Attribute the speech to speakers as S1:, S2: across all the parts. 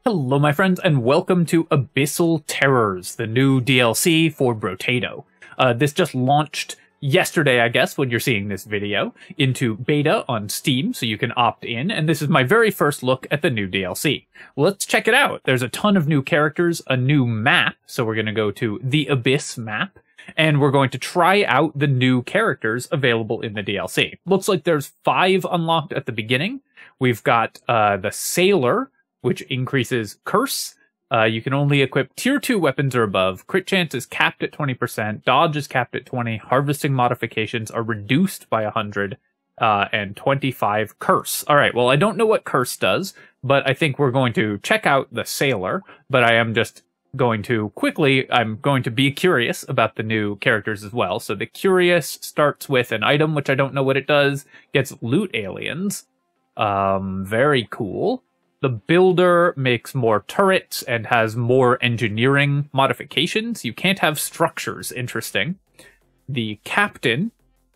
S1: Hello my friends, and welcome to Abyssal Terrors, the new DLC for Brotato. This just launched yesterday, I guess, when you're seeing this video, into beta on Steam, so you can opt in, and this is my very first look at the new DLC. Let's check it out. There's a ton of new characters, a new map, so we're going to go to the Abyss map, and we're going to try out the new characters available in the DLC. Looks like there's 5 unlocked at the beginning. We've got the Sailor, which increases Curse. You can only equip Tier 2 weapons or above. Crit chance is capped at 20%. Dodge is capped at 20. Harvesting modifications are reduced by 100. And 25 Curse. Alright, well, I don't know what Curse does, but I think we're going to check out the Sailor. But I am just going to I'm going to be curious about the new characters as well. So the Curious starts with an item, which I don't know what it does. Gets Loot Aliens. Very cool. The Builder makes more turrets and has more engineering modifications. You can't have structures. Interesting. The Captain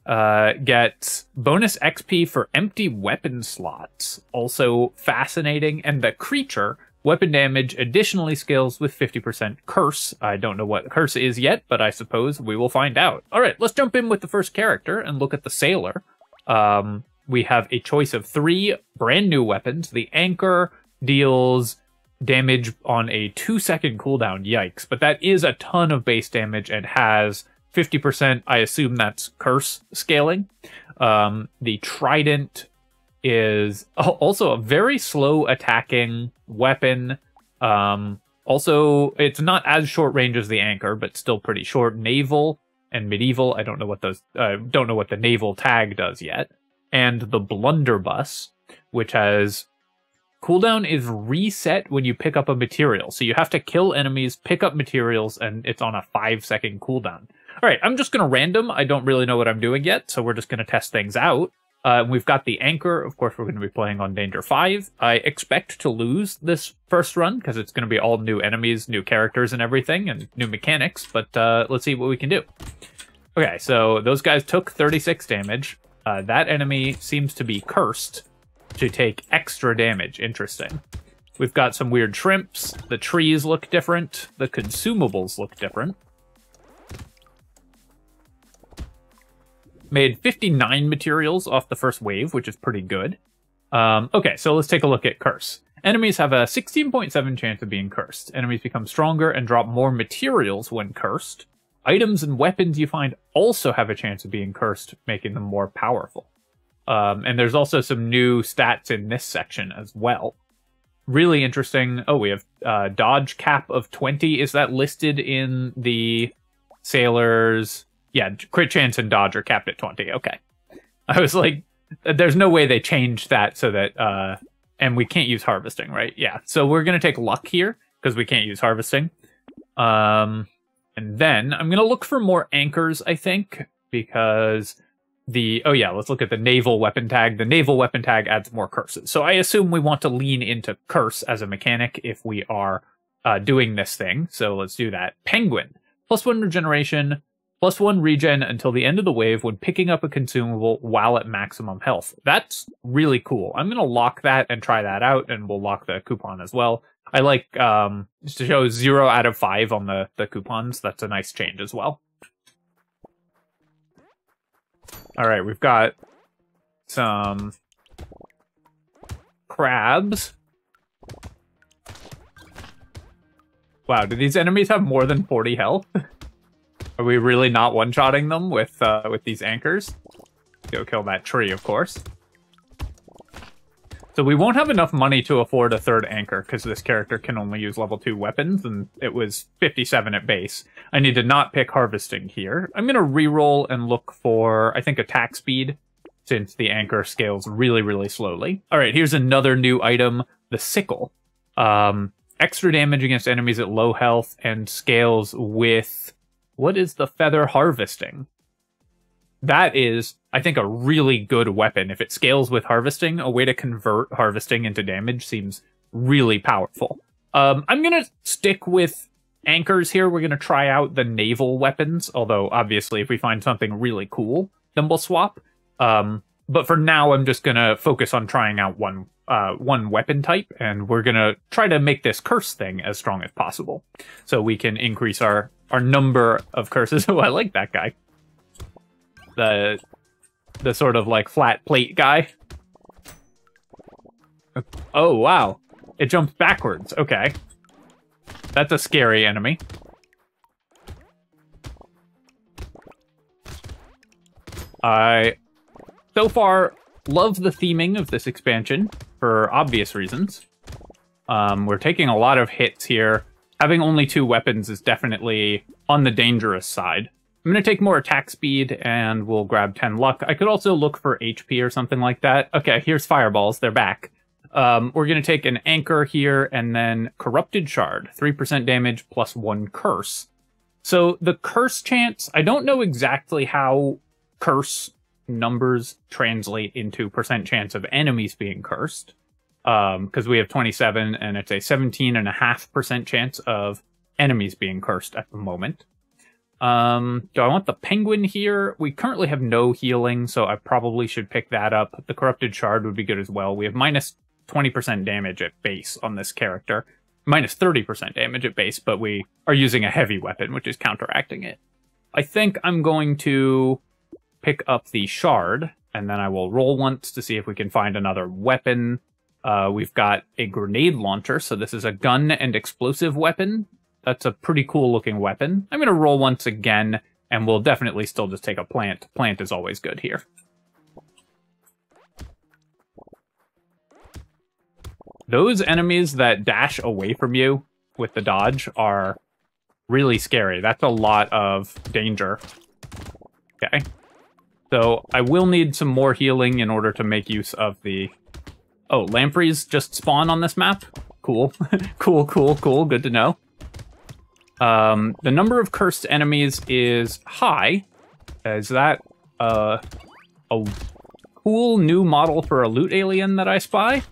S1: gets bonus XP for empty weapon slots. Also fascinating. And the Creature, weapon damage additionally scales with 50% Curse. I don't know what Curse is yet, but I suppose we will find out. All right, let's jump in with the first character and look at the Sailor. We have a choice of 3 brand new weapons. The Anchor deals damage on a 2-second cooldown. Yikes. But that is a ton of base damage and has 50%. I assume that's Curse scaling. The Trident is also a very slow attacking weapon. Also, it's not as short range as the Anchor, but still pretty short. Naval and Medieval. I don't know what those. Don't know what the Naval tag does yet. And the Blunderbuss, which has cooldown is reset when you pick up a material. So you have to kill enemies, pick up materials, and it's on a 5-second cooldown. All right, I'm just going to random. I don't really know what I'm doing yet, so we're just going to test things out. We've got the Anchor. Of course, we're going to be playing on Danger 5. I expect to lose this first run because it's going to be all new enemies, new characters and everything, and new mechanics. But let's see what we can do. Okay, so those guys took 36 damage. That enemy seems to be cursed to take extra damage. Interesting. We've got some weird shrimps. The trees look different. The consumables look different. Made 59 materials off the first wave, which is pretty good. Okay, so let's take a look at Curse. Enemies have a 16.7 chance of being cursed. Enemies become stronger and drop more materials when cursed. Items and weapons you find also have a chance of being cursed, making them more powerful. And there's also some new stats in this section as well. Really interesting. Oh, we have dodge cap of 20. Is that listed in the Sailors? Yeah, crit chance and dodge are capped at 20. Okay. I was like, there's no way they changed that so that... and we can't use harvesting, right? Yeah, so we're going to take luck here because we can't use harvesting. And then I'm going to look for more anchors, I think, because oh yeah, let's look at the Naval Weapon tag. The Naval Weapon tag adds more curses. So I assume we want to lean into Curse as a mechanic if we are doing this thing. So let's do that. Penguin, +1 regeneration, +1 regen until the end of the wave when picking up a consumable while at maximum health. That's really cool. I'm going to lock that and try that out, and we'll lock the coupon as well. I like just to show 0 out of 5 on the coupons. That's a nice change as well. All right, we've got some crabs. Wow, do these enemies have more than 40 health? Are we really not one-shotting them with these anchors? Go kill that tree, of course. So we won't have enough money to afford a 3rd anchor because this character can only use level 2 weapons, and it was 57 at base. I need to not pick harvesting here. I'm going to reroll and look for, I think, attack speed, since the anchor scales really, really slowly. All right, here's another new item, the Sickle. Extra damage against enemies at low health and scales with... What is the feather harvesting? That is, I think, a really good weapon. If it scales with harvesting, a way to convert harvesting into damage seems really powerful. I'm going to stick with anchors here. We're going to try out the Naval Weapons, although obviously if we find something really cool, then we'll swap. But for now, I'm just gonna focus on trying out one weapon type, and we're gonna try to make this curse thing as strong as possible, so we can increase our number of curses. Oh, I like that guy. The sort of like flat plate guy. Oh wow, it jumps backwards. Okay, that's a scary enemy. So far, love the theming of this expansion for obvious reasons. We're taking a lot of hits here. Having only 2 weapons is definitely on the dangerous side. I'm going to take more attack speed, and we'll grab 10 luck. I could also look for HP or something like that. Okay, here's fireballs. They're back. We're going to take an anchor here, and then corrupted shard. 3% damage plus 1 curse. So the curse chance, I don't know exactly how curse numbers translate into percent chance of enemies being cursed, because we have 27 and it's a 17.5% chance of enemies being cursed at the moment. Do I want the penguin here? We currently have no healing, so I probably should pick that up. The corrupted shard would be good as well. We have minus 20% damage at base on this character, minus 30% damage at base, but we are using a heavy weapon, which is counteracting it. I think I'm going to pick up the shard, and then I will roll once to see if we can find another weapon. We've got a grenade launcher, so this is a gun and explosive weapon. That's a pretty cool looking weapon. I'm going to roll once again, and we'll definitely still just take a plant. Plant is always good here. Those enemies that dash away from you with the dodge are really scary. That's a lot of danger. Okay. So I will need some more healing in order to make use of the... Oh, lampreys just spawn on this map? Cool. Cool, cool, cool. Good to know. The number of cursed enemies is high. Is that a cool new model for a loot alien that I spy?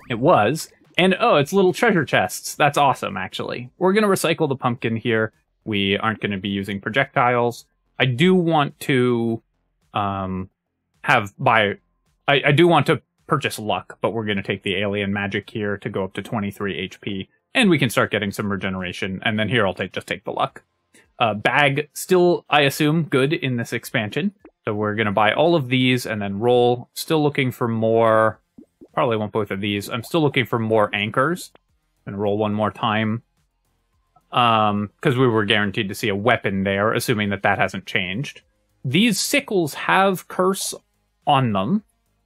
S1: It was. And oh, it's little treasure chests. That's awesome, actually. We're going to recycle the pumpkin here. We aren't going to be using projectiles. I do want to I do want to purchase luck, but we're going to take the alien magic here to go up to 23 HP, and we can start getting some regeneration, and then here I'll just take the luck. Bag, still, I assume, good in this expansion, so we're going to buy all of these and then roll. Still looking for more, probably want both of these. I'm still looking for more anchors, and roll one more time, because we were guaranteed to see a weapon there, assuming that that hasn't changed. These sickles have curse on them.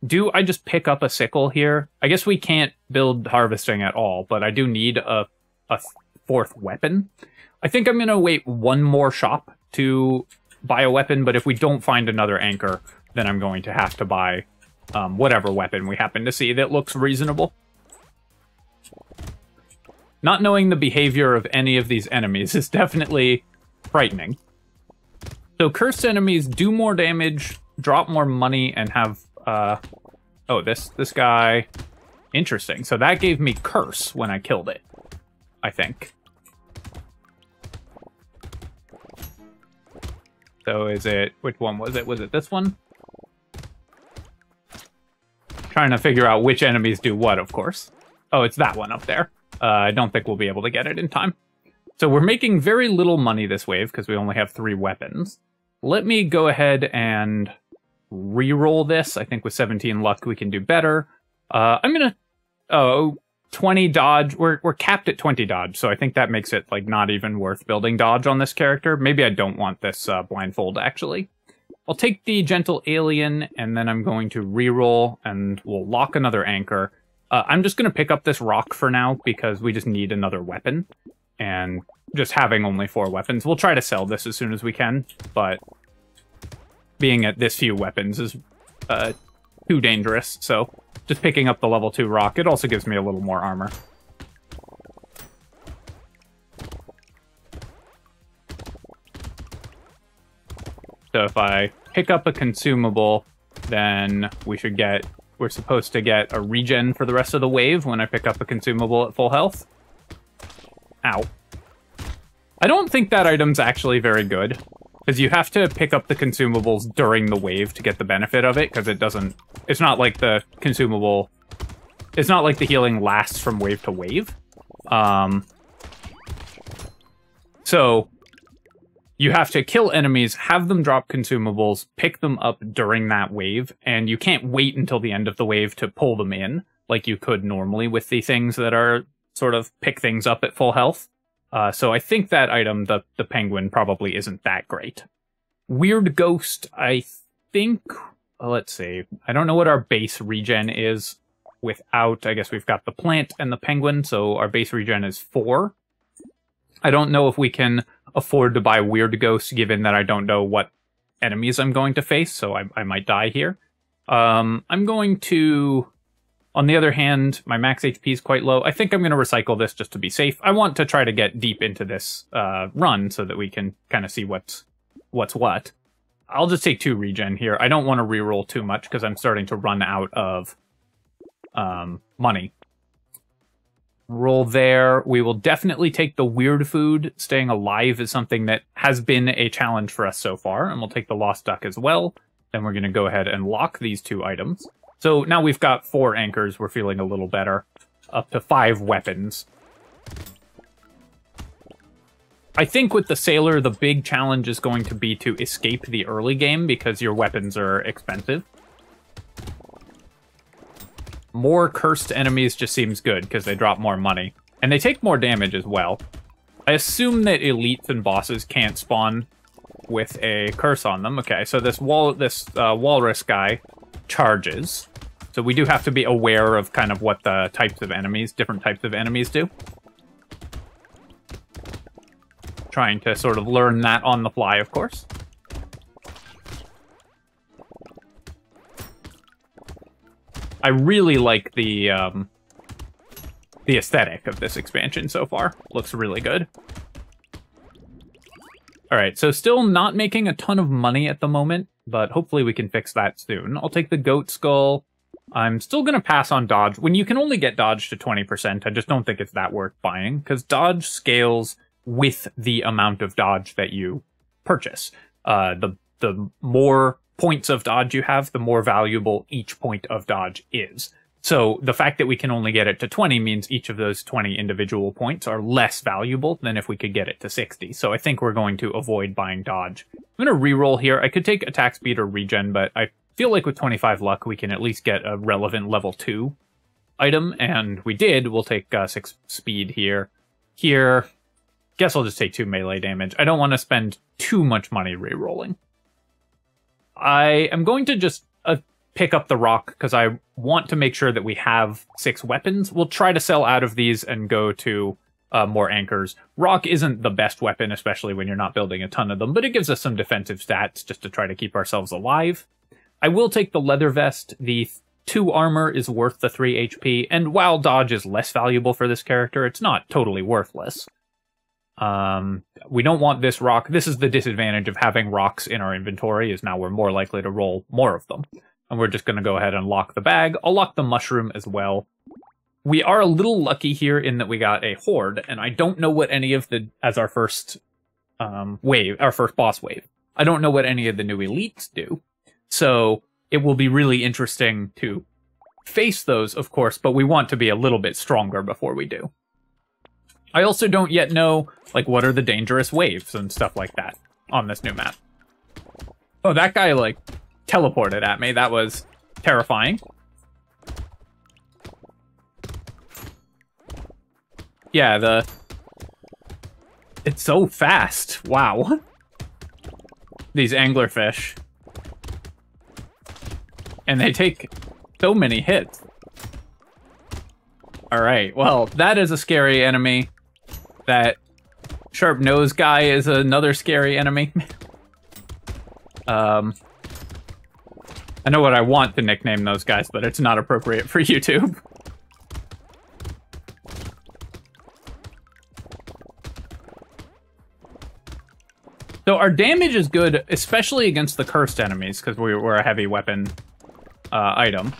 S1: Do I just pick up a sickle here? I guess we can't build harvesting at all, but I do need a 4th weapon. I think I'm going to wait one more shop to buy a weapon, but if we don't find another anchor, then I'm going to have to buy whatever weapon we happen to see that looks reasonable. Not knowing the behavior of any of these enemies is definitely frightening. So cursed enemies do more damage, drop more money, and have... oh, this guy... Interesting. So that gave me curse when I killed it, I think. So is it... Which one was it? Was it this one? Trying to figure out which enemies do what, of course. Oh, it's that one up there. I don't think we'll be able to get it in time. So we're making very little money this wave because we only have 3 weapons. Let me go ahead and re-roll this. I think with 17 luck we can do better. I'm gonna... Oh, 20 dodge. We're capped at 20 dodge, so I think that makes it like not even worth building dodge on this character. Maybe I don't want this blindfold, actually. I'll take the gentle alien, and then I'm going to re-roll, and we'll lock another anchor. I'm just going to pick up this rock for now, because we just need another weapon. And just having only 4 weapons, we'll try to sell this as soon as we can, but being at this few weapons is too dangerous, so just picking up the level 2 rock. It also gives me a little more armor. So if I pick up a consumable, then we're supposed to get a regen for the rest of the wave when I pick up a consumable at full health. Ow. I don't think that item's actually very good. Because you have to pick up the consumables during the wave to get the benefit of it, because it doesn't... It's not like the consumable... It's not like the healing lasts from wave to wave. So, you have to kill enemies, have them drop consumables, pick them up during that wave, and you can't wait until the end of the wave to pull them in, like you could normally with the things that are sort of pick things up at full health. So I think that item, the penguin, probably isn't that great. Weird Ghost, I think... Let's see. I don't know what our base regen is without... I guess we've got the plant and the penguin, so our base regen is 4. I don't know if we can afford to buy Weird Ghost, given that I don't know what enemies I'm going to face, so I might die here. I'm going to... On the other hand, my max HP is quite low. I think I'm going to recycle this just to be safe. I want to try to get deep into this run so that we can kind of see what's what. I'll just take 2 regen here. I don't want to reroll too much because I'm starting to run out of money. Roll there. We will definitely take the weird food. Staying alive is something that has been a challenge for us so far, and we'll take the lost duck as well. Then we're going to go ahead and lock these 2 items. So now we've got 4 anchors, we're feeling a little better. Up to 5 weapons. I think with the sailor, the big challenge is going to be to escape the early game because your weapons are expensive. More cursed enemies just seems good because they drop more money. And they take more damage as well. I assume that elites and bosses can't spawn with a curse on them. Okay, so this walrus guy charges. So we do have to be aware of kind of what the types of enemies, different types of enemies do. Trying to sort of learn that on the fly, of course. I really like the aesthetic of this expansion so far. Looks really good. Alright, so still not making a ton of money at the moment, but hopefully we can fix that soon. I'll take the goat skull. I'm still going to pass on dodge. When you can only get dodge to 20%, I just don't think it's that worth buying, because dodge scales with the amount of dodge that you purchase. The more points of dodge you have, the more valuable each point of dodge is. So the fact that we can only get it to 20 means each of those 20 individual points are less valuable than if we could get it to 60. So I think we're going to avoid buying dodge. I'm going to reroll here. I could take attack speed or regen, but I feel like with 25 luck, we can at least get a relevant level 2 item, and we did. We'll take 6 speed here. Here, guess I'll just take 2 melee damage. I don't want to spend too much money rerolling. I am going to just pick up the rock, because I want to make sure that we have 6 weapons. We'll try to sell out of these and go to more anchors. Rock isn't the best weapon, especially when you're not building a ton of them, but it gives us some defensive stats just to try to keep ourselves alive. I will take the leather vest. The 2 armor is worth the 3 HP, and while dodge is less valuable for this character, it's not totally worthless. We don't want this rock. This is the disadvantage of having rocks in our inventory, is now we're more likely to roll more of them. And we're just going to go ahead and lock the bag. I'll lock the mushroom as well. We are a little lucky here in that we got a horde, and I don't know what any of the, as our first wave, our first boss wave, I don't know what any of the new elites do. So it will be really interesting to face those, of course, but we want to be a little bit stronger before we do. I also don't yet know, like, what are the dangerous waves and stuff like that on this new map. Oh, that guy, like, teleported at me. That was terrifying. Yeah, it's so fast. Wow. These anglerfish. And they take so many hits. Alright, well, that is a scary enemy. That sharp nose guy is another scary enemy. I know what I want to nickname those guys, but it's not appropriate for YouTube. So our damage is good, especially against the cursed enemies, because we're a heavy weapon item.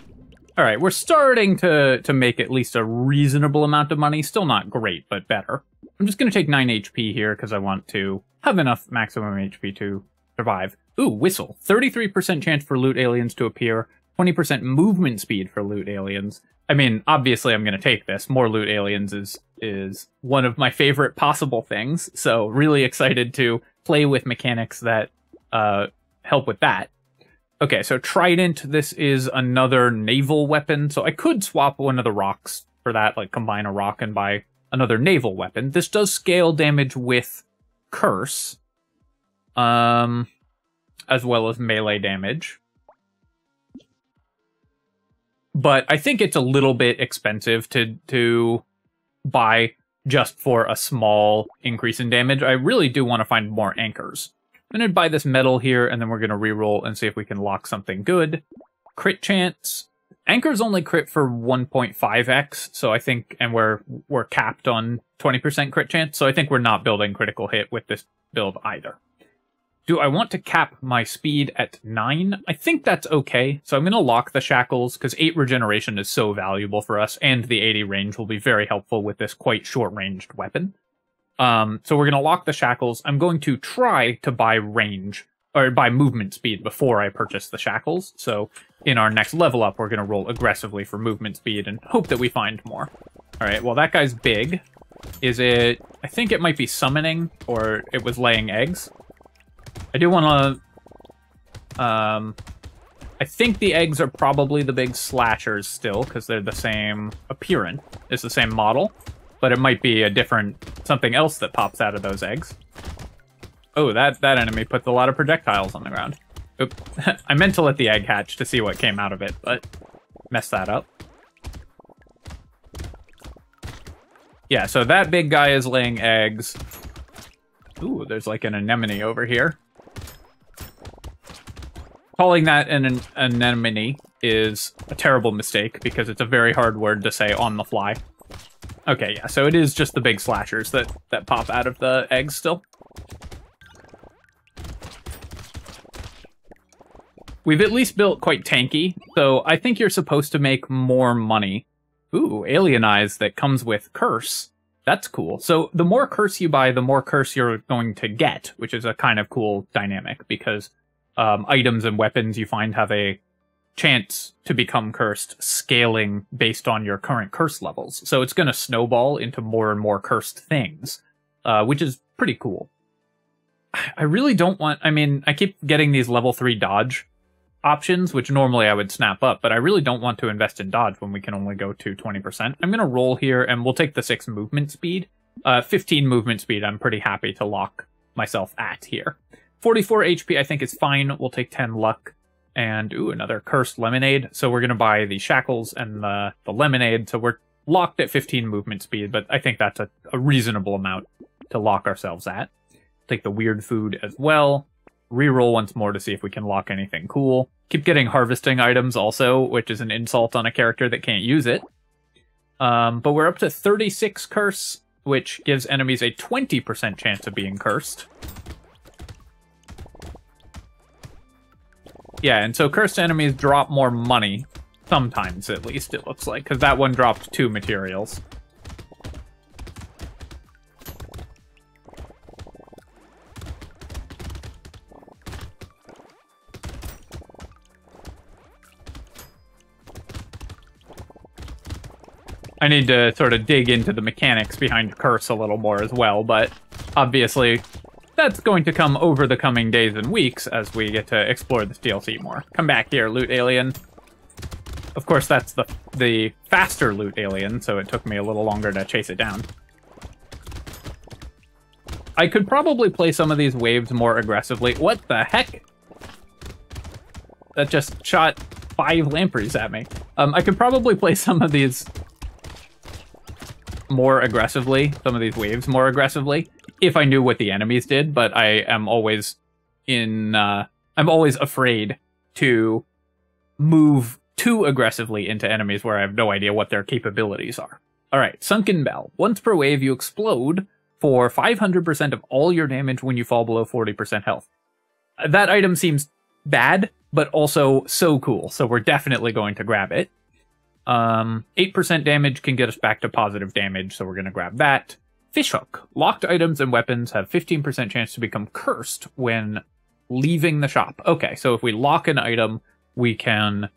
S1: All right, we're starting to make at least a reasonable amount of money. Still not great, but better. I'm just going to take 9 HP here, because I want to have enough maximum HP to survive. Ooh, whistle. 33% chance for loot aliens to appear. 20% movement speed for loot aliens. I mean, obviously I'm going to take this. More loot aliens is one of my favorite possible things. So really excited to play with mechanics that help with that. Okay, so Trident, this is another naval weapon. So I could swap one of the rocks for that, like combine a rock and buy another naval weapon. This does scale damage with Curse, as well as melee damage. But I think it's a little bit expensive to buy just for a small increase in damage. I really do want to find more anchors. I'm going to buy this metal here, and then we're going to reroll and see if we can lock something good. Crit chance. Anchors only crit for 1.5x, so I think, and we're capped on 20% crit chance, so I think we're not building critical hit with this build either. Do I want to cap my speed at 9? I think that's okay. So I'm going to lock the shackles, because 8 regeneration is so valuable for us, and the 80 range will be very helpful with this quite short-ranged weapon. So we're going to lock the shackles. I'm going to try to buy range, or buy movement speed before I purchase the shackles. So in our next level up, we're going to roll aggressively for movement speed and hope that we find more. All right, well, that guy's big. Is it... I think it might be summoning, or it was laying eggs. I do want to... I think the eggs are probably the big slashers still, because they're the same appearance. It's the same model, but it might be a different... something else that pops out of those eggs. Oh, that enemy puts a lot of projectiles on the ground. Oop. I meant to let the egg hatch to see what came out of it, but messed that up. Yeah, so that big guy is laying eggs. Ooh, there's like an anemone over here. Calling that an anemone is a terrible mistake because it's a very hard word to say on the fly. Okay, yeah, so it is just the big slashers that pop out of the eggs still. We've at least built quite tanky, so I think you're supposed to make more money. Ooh, Alien Eyes that comes with Curse. That's cool. So the more Curse you buy, the more Curse you're going to get, which is a kind of cool dynamic, because items and weapons you find have a chance to become cursed, scaling based on your current curse levels. So it's going to snowball into more and more cursed things, which is pretty cool. I really don't want... I mean, I keep getting these level 3 dodge options, which normally I would snap up, but I really don't want to invest in dodge when we can only go to 20%. I'm going to roll here, and we'll take the 6 movement speed. 15 movement speed, I'm pretty happy to lock myself at here. 44 HP, I think, is fine. We'll take 10 luck. And, ooh, another cursed lemonade. So we're going to buy the shackles and the lemonade, so we're locked at 15 movement speed, but I think that's a reasonable amount to lock ourselves at. Take the weird food as well. Reroll once more to see if we can lock anything cool. Keep getting harvesting items also, which is an insult on a character that can't use it. But we're up to 36 curse, which gives enemies a 20% chance of being cursed. Yeah, and so cursed enemies drop more money. Sometimes, at least, it looks like, because that one dropped 2 materials. I need to sort of dig into the mechanics behind Curse a little more as well, but obviously that's going to come over the coming days and weeks as we get to explore this DLC more. Come back here, loot alien. Of course, that's the faster loot alien, so it took me a little longer to chase it down. I could probably play some of these waves more aggressively. What the heck? That just shot 5 lampreys at me. I could probably play some of these more aggressively, some of these waves more aggressively, if I knew what the enemies did, but I am always I'm always afraid to move too aggressively into enemies where I have no idea what their capabilities are. Alright, Sunken Bell. Once per wave, you explode for 500% of all your damage when you fall below 40% health. That item seems bad, but also so cool, so we're definitely going to grab it. 8% damage can get us back to positive damage, so we're going to grab that. Fishhook. Locked items and weapons have 15% chance to become cursed when leaving the shop. Okay, so if we lock an item, we can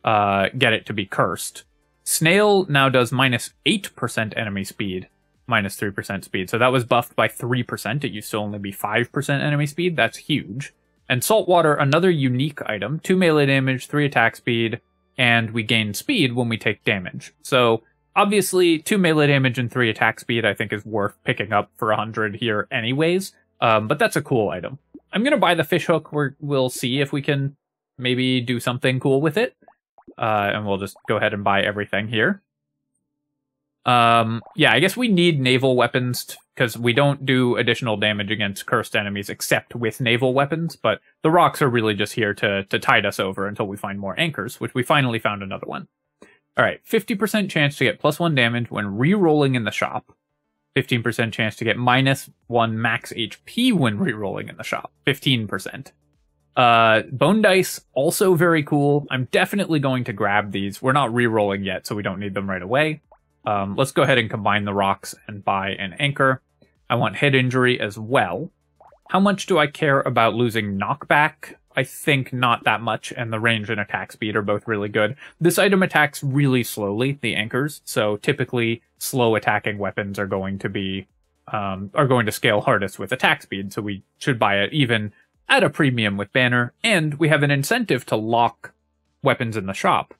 S1: get it to be cursed. Snail now does -8% enemy speed, -3% speed. So that was buffed by 3%. It used to only be 5% enemy speed. That's huge. And Saltwater, another unique item. 2 melee damage, 3 attack speed, and we gain speed when we take damage. So obviously, 2 melee damage and 3 attack speed I think is worth picking up for 100 here anyways. But that's a cool item. I'm going to buy the fish hook. We'll see if we can maybe do something cool with it. And we'll just go ahead and buy everything here. Yeah, I guess we need naval weapons because we don't do additional damage against cursed enemies except with naval weapons, but the rocks are really just here to tide us over until we find more anchors, which we finally found another one. Alright, 50% chance to get +1 damage when re-rolling in the shop. 15% chance to get -1 max HP when re-rolling in the shop. 15%. Bone dice, also very cool. I'm definitely going to grab these. We're not re-rolling yet, so we don't need them right away. Let's go ahead and combine the rocks and buy an anchor. I want head injury as well. How much do I care about losing knockback? I think not that much, and the range and attack speed are both really good. This item attacks really slowly, the anchors, so typically slow attacking weapons are going to scale hardest with attack speed, so we should buy it even at a premium with banner, and we have an incentive to lock weapons in the shop,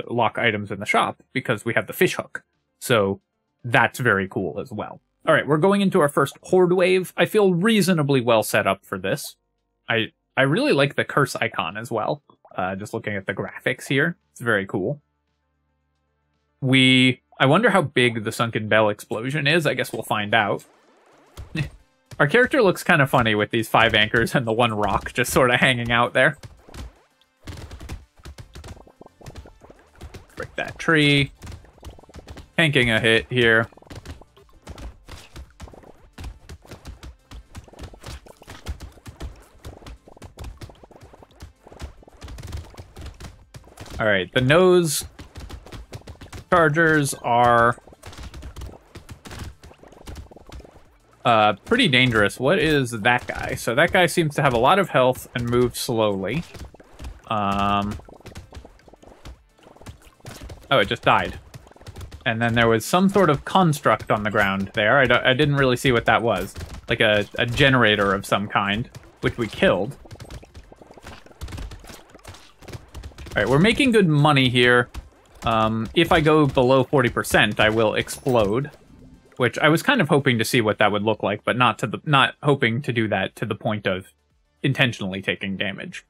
S1: lock items in the shop, because we have the fish hook. So that's very cool as well. All right, we're going into our first horde wave. I feel reasonably well set up for this. I really like the curse icon as well. Just looking at the graphics here, it's very cool. I wonder how big the Sunken Bell explosion is. I guess we'll find out. Our character looks kind of funny with these 5 anchors and the 1 rock just sort of hanging out there. Break that tree. Tanking a hit here. Alright, the nose chargers are pretty dangerous. What is that guy? So that guy seems to have a lot of health and moves slowly. Oh, it just died. And then there was some sort of construct on the ground there. I didn't really see what that was. Like a generator of some kind, which we killed. Alright, we're making good money here. If I go below 40%, I will explode. Which I was kind of hoping to see what that would look like, but not hoping to do that to the point of intentionally taking damage.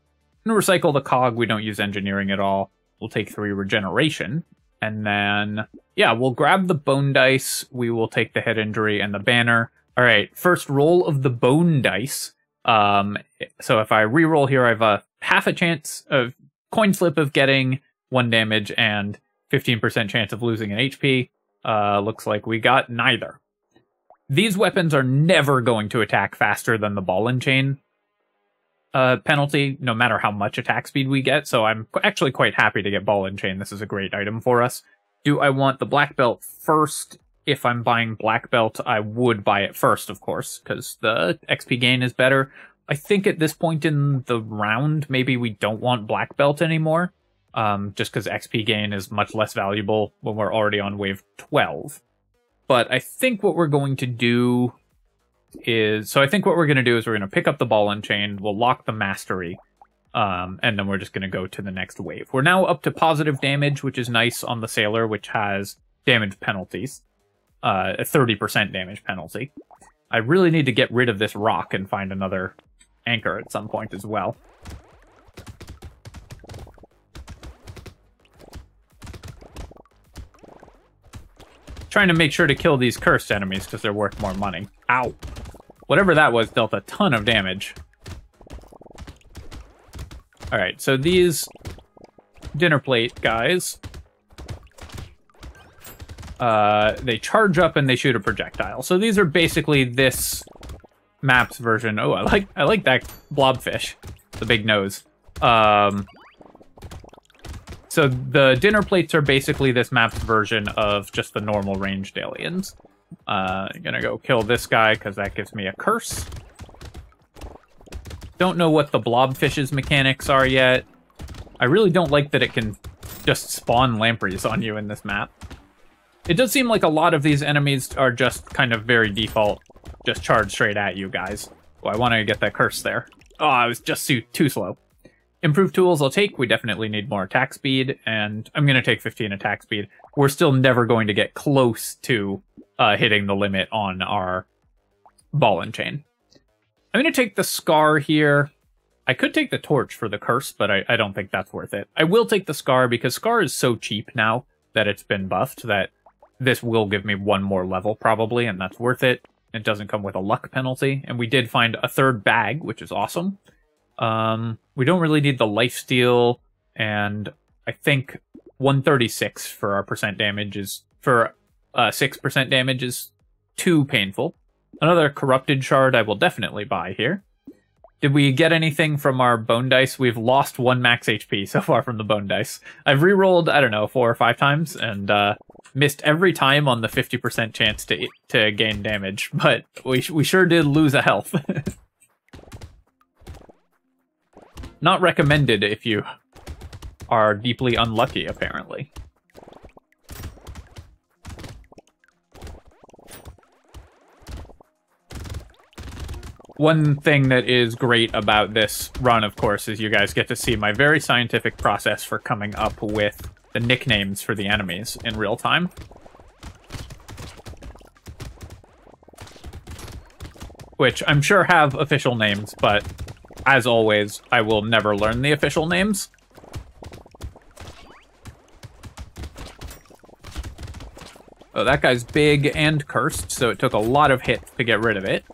S1: And recycle the cog, we don't use engineering at all. We'll take 3 regeneration. And then, yeah, we'll grab the bone dice. We will take the head injury and the banner. All right, first roll of the bone dice. So if I reroll here, I have a half a chance of coin flip of getting 1 damage and 15% chance of losing an HP. Looks like we got neither. These weapons are never going to attack faster than the ball and chain penalty, no matter how much attack speed we get, so I'm actually quite happy to get ball and chain. This is a great item for us. Do I want the black belt first? If I'm buying black belt, I would buy it first, of course, because the XP gain is better. I think at this point in the round, maybe we don't want black belt anymore, just because XP gain is much less valuable when we're already on wave 12. But I think what we're going to do is... we're going to pick up the ball and chain, we'll lock the mastery, and then we're just going to go to the next wave. We're now up to positive damage, which is nice on the sailor, which has damage penalties. A 30% damage penalty. I really need to get rid of this rock and find another anchor at some point as well. Trying to make sure to kill these cursed enemies because they're worth more money. Ow. Whatever that was dealt a ton of damage. Alright, so these dinner plate guys, they charge up and they shoot a projectile. So these are basically this map's version. Oh, I like that blobfish, the big nose. So the dinner plates are basically this map's version of just the normal ranged aliens. I'm gonna go kill this guy because that gives me a curse. Don't know what the blobfish's mechanics are yet. I really don't like that it can just spawn lampreys on you in this map. It does seem like a lot of these enemies are just kind of very default, just charge straight at you guys. Oh, I want to get that curse there. Oh, I was just too slow. Improved tools I'll take. We definitely need more attack speed, and I'm going to take 15 attack speed. We're still never going to get close to hitting the limit on our ball and chain. I'm going to take the Scar here. I could take the Torch for the curse, but I don't think that's worth it. I will take the Scar because Scar is so cheap now that it's been buffed that this will give me one more level probably, and that's worth it. It doesn't come with a luck penalty, and we did find a third bag, which is awesome. We don't really need the lifesteal, and I think 136 for our percent damage is, for 6% damage is too painful. Another corrupted shard I will definitely buy here. Did we get anything from our bone dice? We've lost 1 max HP so far from the bone dice. I've re-rolled, I don't know, 4 or 5 times, and missed every time on the 50% chance to gain damage, but we sure did lose a health. Not recommended if you are deeply unlucky, apparently. One thing that is great about this run, of course, is you guys get to see my very scientific process for coming up with the nicknames for the enemies in real time. Which I'm sure have official names, but as always, I will never learn the official names. Oh, that guy's big and cursed, so it took a lot of hits to get rid of it.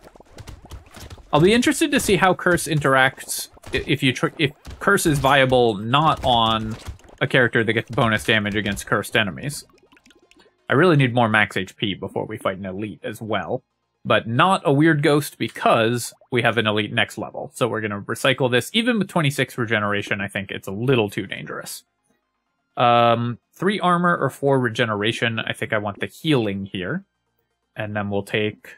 S1: I'll be interested to see how Curse interacts if Curse is viable not on a character that gets bonus damage against cursed enemies. I really need more max HP before we fight an elite as well, but not a weird ghost because we have an elite next level. So we're going to recycle this. Even with 26 regeneration, I think it's a little too dangerous. 3 armor or 4 regeneration. I think I want the healing here. And then we'll take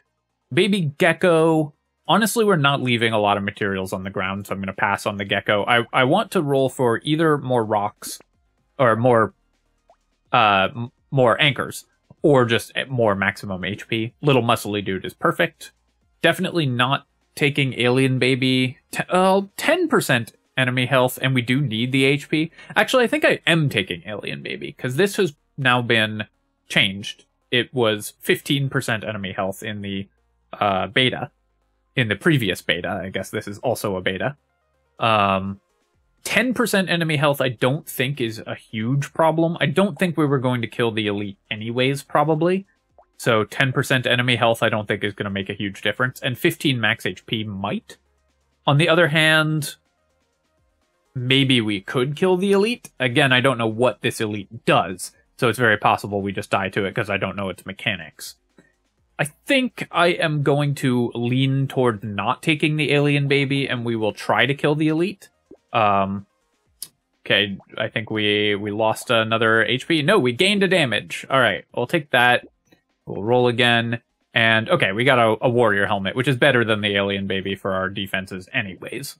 S1: Baby Gecko. Honestly, we're not leaving a lot of materials on the ground, so I'm going to pass on the Gecko. I want to roll for either more rocks or more anchors, or just more maximum HP. Little muscly dude is perfect. Definitely not taking Alien Baby. 10% enemy health, and we do need the HP. Actually, I think I am taking Alien Baby, because this has now been changed. It was 15% enemy health in the beta. In the previous beta, I guess this is also a beta. 10% enemy health I don't think is a huge problem. I don't think we were going to kill the elite anyways, probably. So 10% enemy health I don't think is going to make a huge difference. And 15 max HP might. On the other hand, maybe we could kill the elite. Again, I don't know what this elite does. So it's very possible we just die to it because I don't know its mechanics. I think I am going to lean toward not taking the Alien Baby, and we will try to kill the elite. Okay, I think we lost another HP. No, we gained a damage. All right, we'll take that. We'll roll again. And, okay, we got a warrior helmet, which is better than the Alien Baby for our defenses anyways.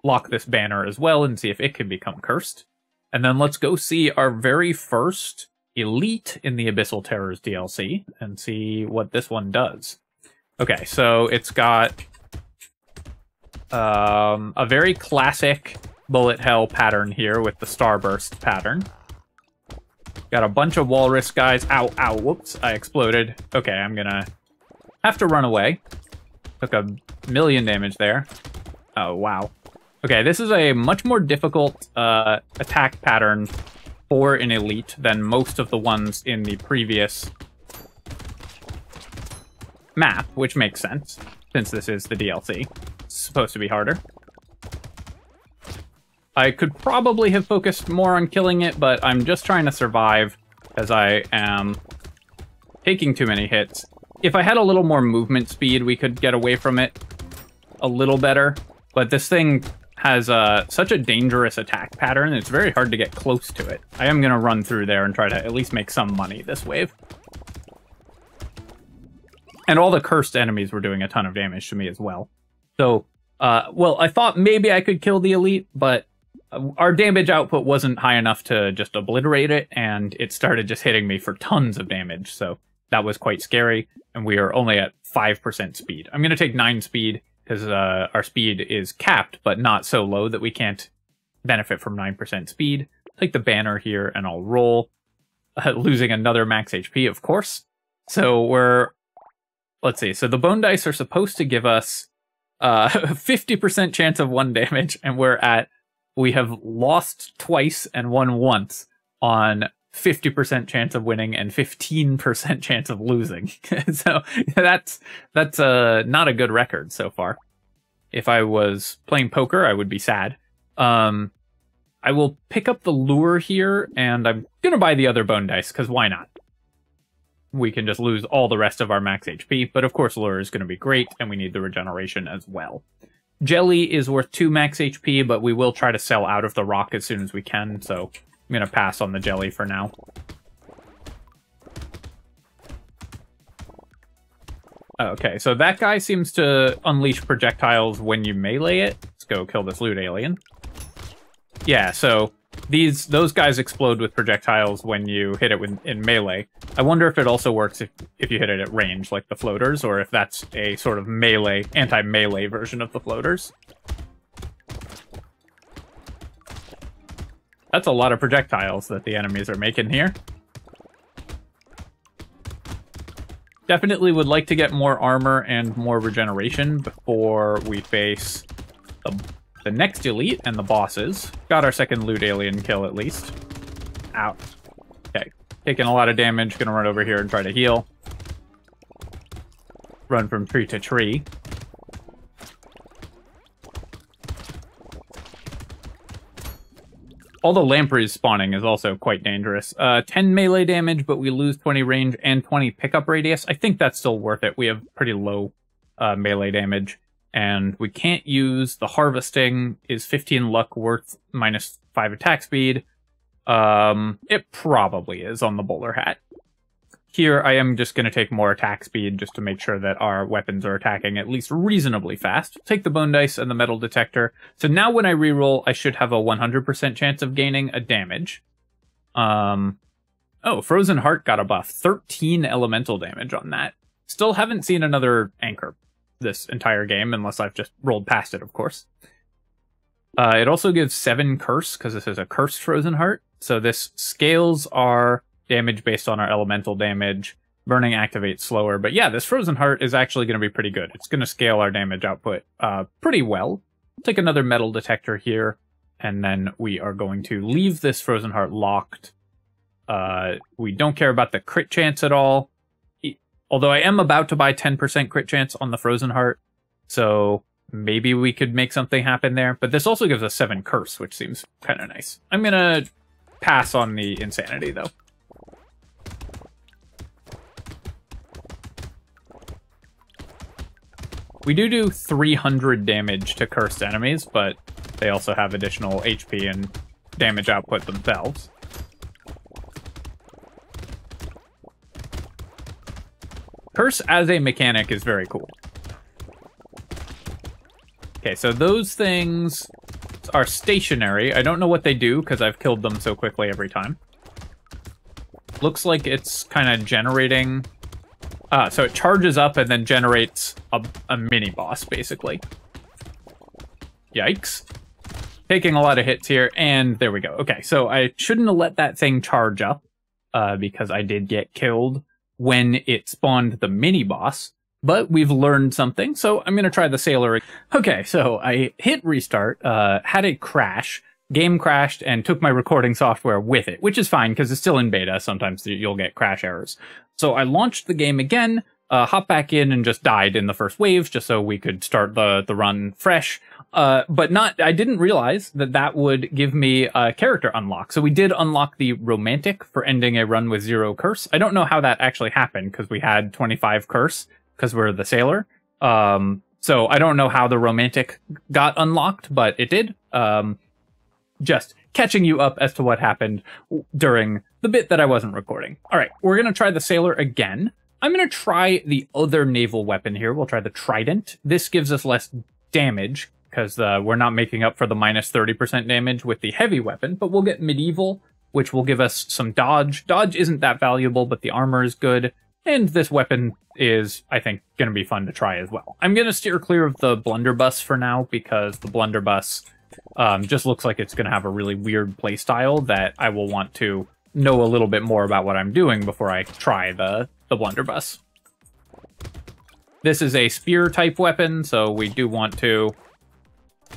S1: Lock this banner as well and see if it can become cursed. And then let's go see our very first elite in the Abyssal Terrors DLC and see what this one does. Okay, so it's got a very classic bullet hell pattern here with the starburst pattern. Got a bunch of walrus guys. Ow, ow, whoops, I exploded. Okay, I'm gonna have to run away. Took a million damage there. Oh, wow. Okay, this is a much more difficult attack pattern for an elite than most of the ones in the previous map, which makes sense, since this is the DLC. It's supposed to be harder. I could probably have focused more on killing it, but I'm just trying to survive, as I am taking too many hits. If I had a little more movement speed, we could get away from it a little better, but this thing has such a dangerous attack pattern, it's very hard to get close to it. I am going to run through there and try to at least make some money this wave. And all the cursed enemies were doing a ton of damage to me as well. So Well, I thought maybe I could kill the elite, but our damage output wasn't high enough to just obliterate it, and it started just hitting me for tons of damage, so that was quite scary, and we are only at 5% speed. I'm going to take 9 speed, because our speed is capped, but not so low that we can't benefit from 9% speed. Take the banner here, and I'll roll, losing another max HP, of course. So let's see, so the bone dice are supposed to give us 50% chance of 1 damage, and we have lost twice and won once on 50% chance of winning and 15% chance of losing. So that's not a good record so far. If I was playing poker, I would be sad. I will pick up the lure here, and I'm going to buy the other bone dice, because why not? We can just lose all the rest of our max HP, but of course lure is going to be great, and we need the regeneration as well. Jelly is worth 2 max HP, but we will try to sell out of the rock as soon as we can, so I'm going to pass on the jelly for now. Okay, so that guy seems to unleash projectiles when you melee it. Let's go kill this loot alien. Yeah, so those guys explode with projectiles when you hit it in melee. I wonder if it also works if you hit it at range, like the floaters, or if that's a sort of melee, anti-melee version of the floaters. That's a lot of projectiles that the enemies are making here. Definitely would like to get more armor and more regeneration before we face the next elite and the bosses. Got our second loot alien kill at least. Ow. Okay. Taking a lot of damage. Gonna run over here and try to heal. Run from tree to tree. All the lampreys spawning is also quite dangerous. 10 melee damage, but we lose 20 range and 20 pickup radius. I think that's still worth it. We have pretty low melee damage. And we can't use the harvesting. Is 15 luck worth minus 5 attack speed? It probably is on the bowler hat. Here, I am just going to take more attack speed just to make sure that our weapons are attacking at least reasonably fast. Take the bone dice and the metal detector. So now when I reroll, I should have a 100% chance of gaining a damage. Oh, Frozen Heart got a buff. 13 elemental damage on that. Still haven't seen another anchor this entire game, unless I've just rolled past it, of course. It also gives 7 curse, because this is a cursed Frozen Heart. So this scales our damage based on our elemental damage. Burning activates slower. But yeah, this Frozen Heart is actually going to be pretty good. It's going to scale our damage output pretty well. Take another metal detector here, and then we are going to leave this Frozen Heart locked. We don't care about the crit chance at all. Although I am about to buy 10% crit chance on the Frozen Heart, so maybe we could make something happen there. But this also gives us 7 curse, which seems kind of nice. I'm going to pass on the insanity, though. We do 300 damage to cursed enemies, but they also have additional HP and damage output themselves. Curse as a mechanic is very cool. Okay, so those things are stationary. I don't know what they do because I've killed them so quickly every time. Looks like it's kind of generating... so it charges up and then generates a mini-boss, basically. Yikes. Taking a lot of hits here, and there we go. Okay, so I shouldn't have let that thing charge up, because I did get killed when it spawned the mini-boss, but we've learned something, so I'm going to try the sailor. Okay, so I hit restart, had a crash, game crashed, and took my recording software with it, which is fine, because it's still in beta. Sometimes you'll get crash errors. So I launched the game again, hopped back in, and just died in the first wave, just so we could start the run fresh. But I didn't realize that would give me a character unlock. So we did unlock the romantic for ending a run with 0 curse. I don't know how that actually happened, because we had 25 curse, because we're the sailor. So I don't know how the romantic got unlocked, but it did. Just catching you up as to what happened during the bit that I wasn't recording. All right, we're going to try the sailor again. I'm going to try the other naval weapon here. We'll try the trident. This gives us less damage, because we're not making up for the minus 30% damage with the heavy weapon, but we'll get medieval, which will give us some dodge. Dodge isn't that valuable, but the armor is good, and this weapon is, I think, going to be fun to try as well. I'm going to steer clear of the blunderbuss for now, because the blunderbuss just looks like it's going to have a really weird playstyle that I will want to know a little bit more about what I'm doing before I try the blunderbuss. This is a spear-type weapon, so we do want to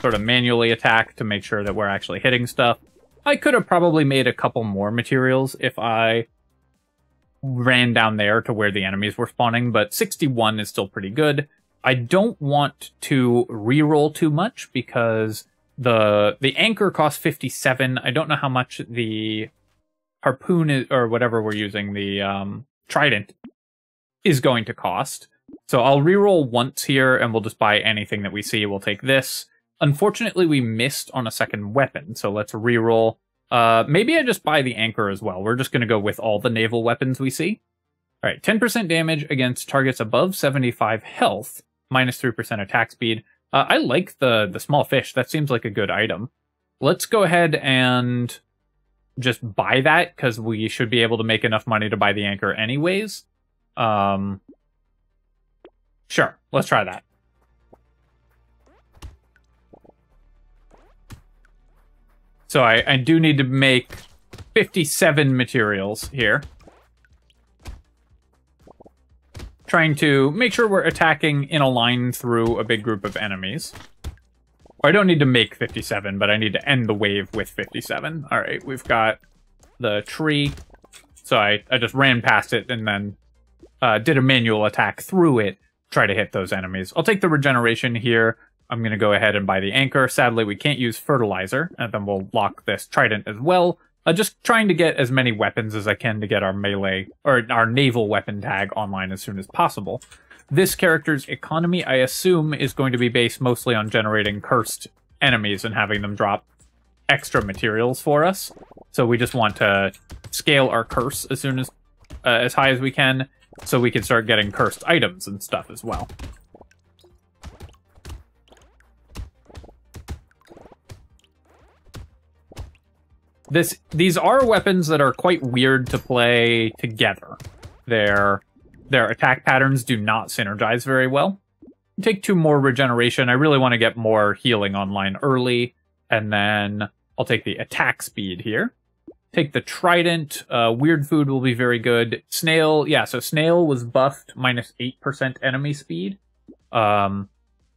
S1: sort of manually attack to make sure that we're actually hitting stuff. I could have probably made a couple more materials if I ran down there to where the enemies were spawning, but 61 is still pretty good. I don't want to reroll too much because the anchor costs 57. I don't know how much the harpoon is, or whatever we're using, the trident, is going to cost. So I'll reroll once here, and we'll just buy anything that we see. We'll take this. Unfortunately, we missed on a second weapon, so let's reroll. Maybe I just buy the anchor as well. We're just going to go with all the naval weapons we see. All right, 10% damage against targets above 75 health, minus 3% attack speed. I like the small fish. That seems like a good item. Let's go ahead and just buy that, because we should be able to make enough money to buy the anchor anyways. Sure, let's try that. So I do need to make 57 materials here. Trying to make sure we're attacking in a line through a big group of enemies. Or I don't need to make 57, but I need to end the wave with 57. All right, we've got the tree. So I just ran past it and then did a manual attack through it, try to hit those enemies. I'll take the regeneration here. I'm going to go ahead and buy the anchor. Sadly, we can't use fertilizer, and then we'll lock this trident as well. Just trying to get as many weapons as I can to get our melee, or our naval weapon tag online as soon as possible. This character's economy, I assume, is going to be based mostly on generating cursed enemies and having them drop extra materials for us. So we just want to scale our curse as soon as high as we can, so we can start getting cursed items and stuff as well. These are weapons that are quite weird to play together. Their attack patterns do not synergize very well. Take 2 more regeneration. I really want to get more healing online early, and then I'll take the attack speed here. Take the trident. Weird food will be very good. Snail, yeah, so snail was buffed minus 8% enemy speed,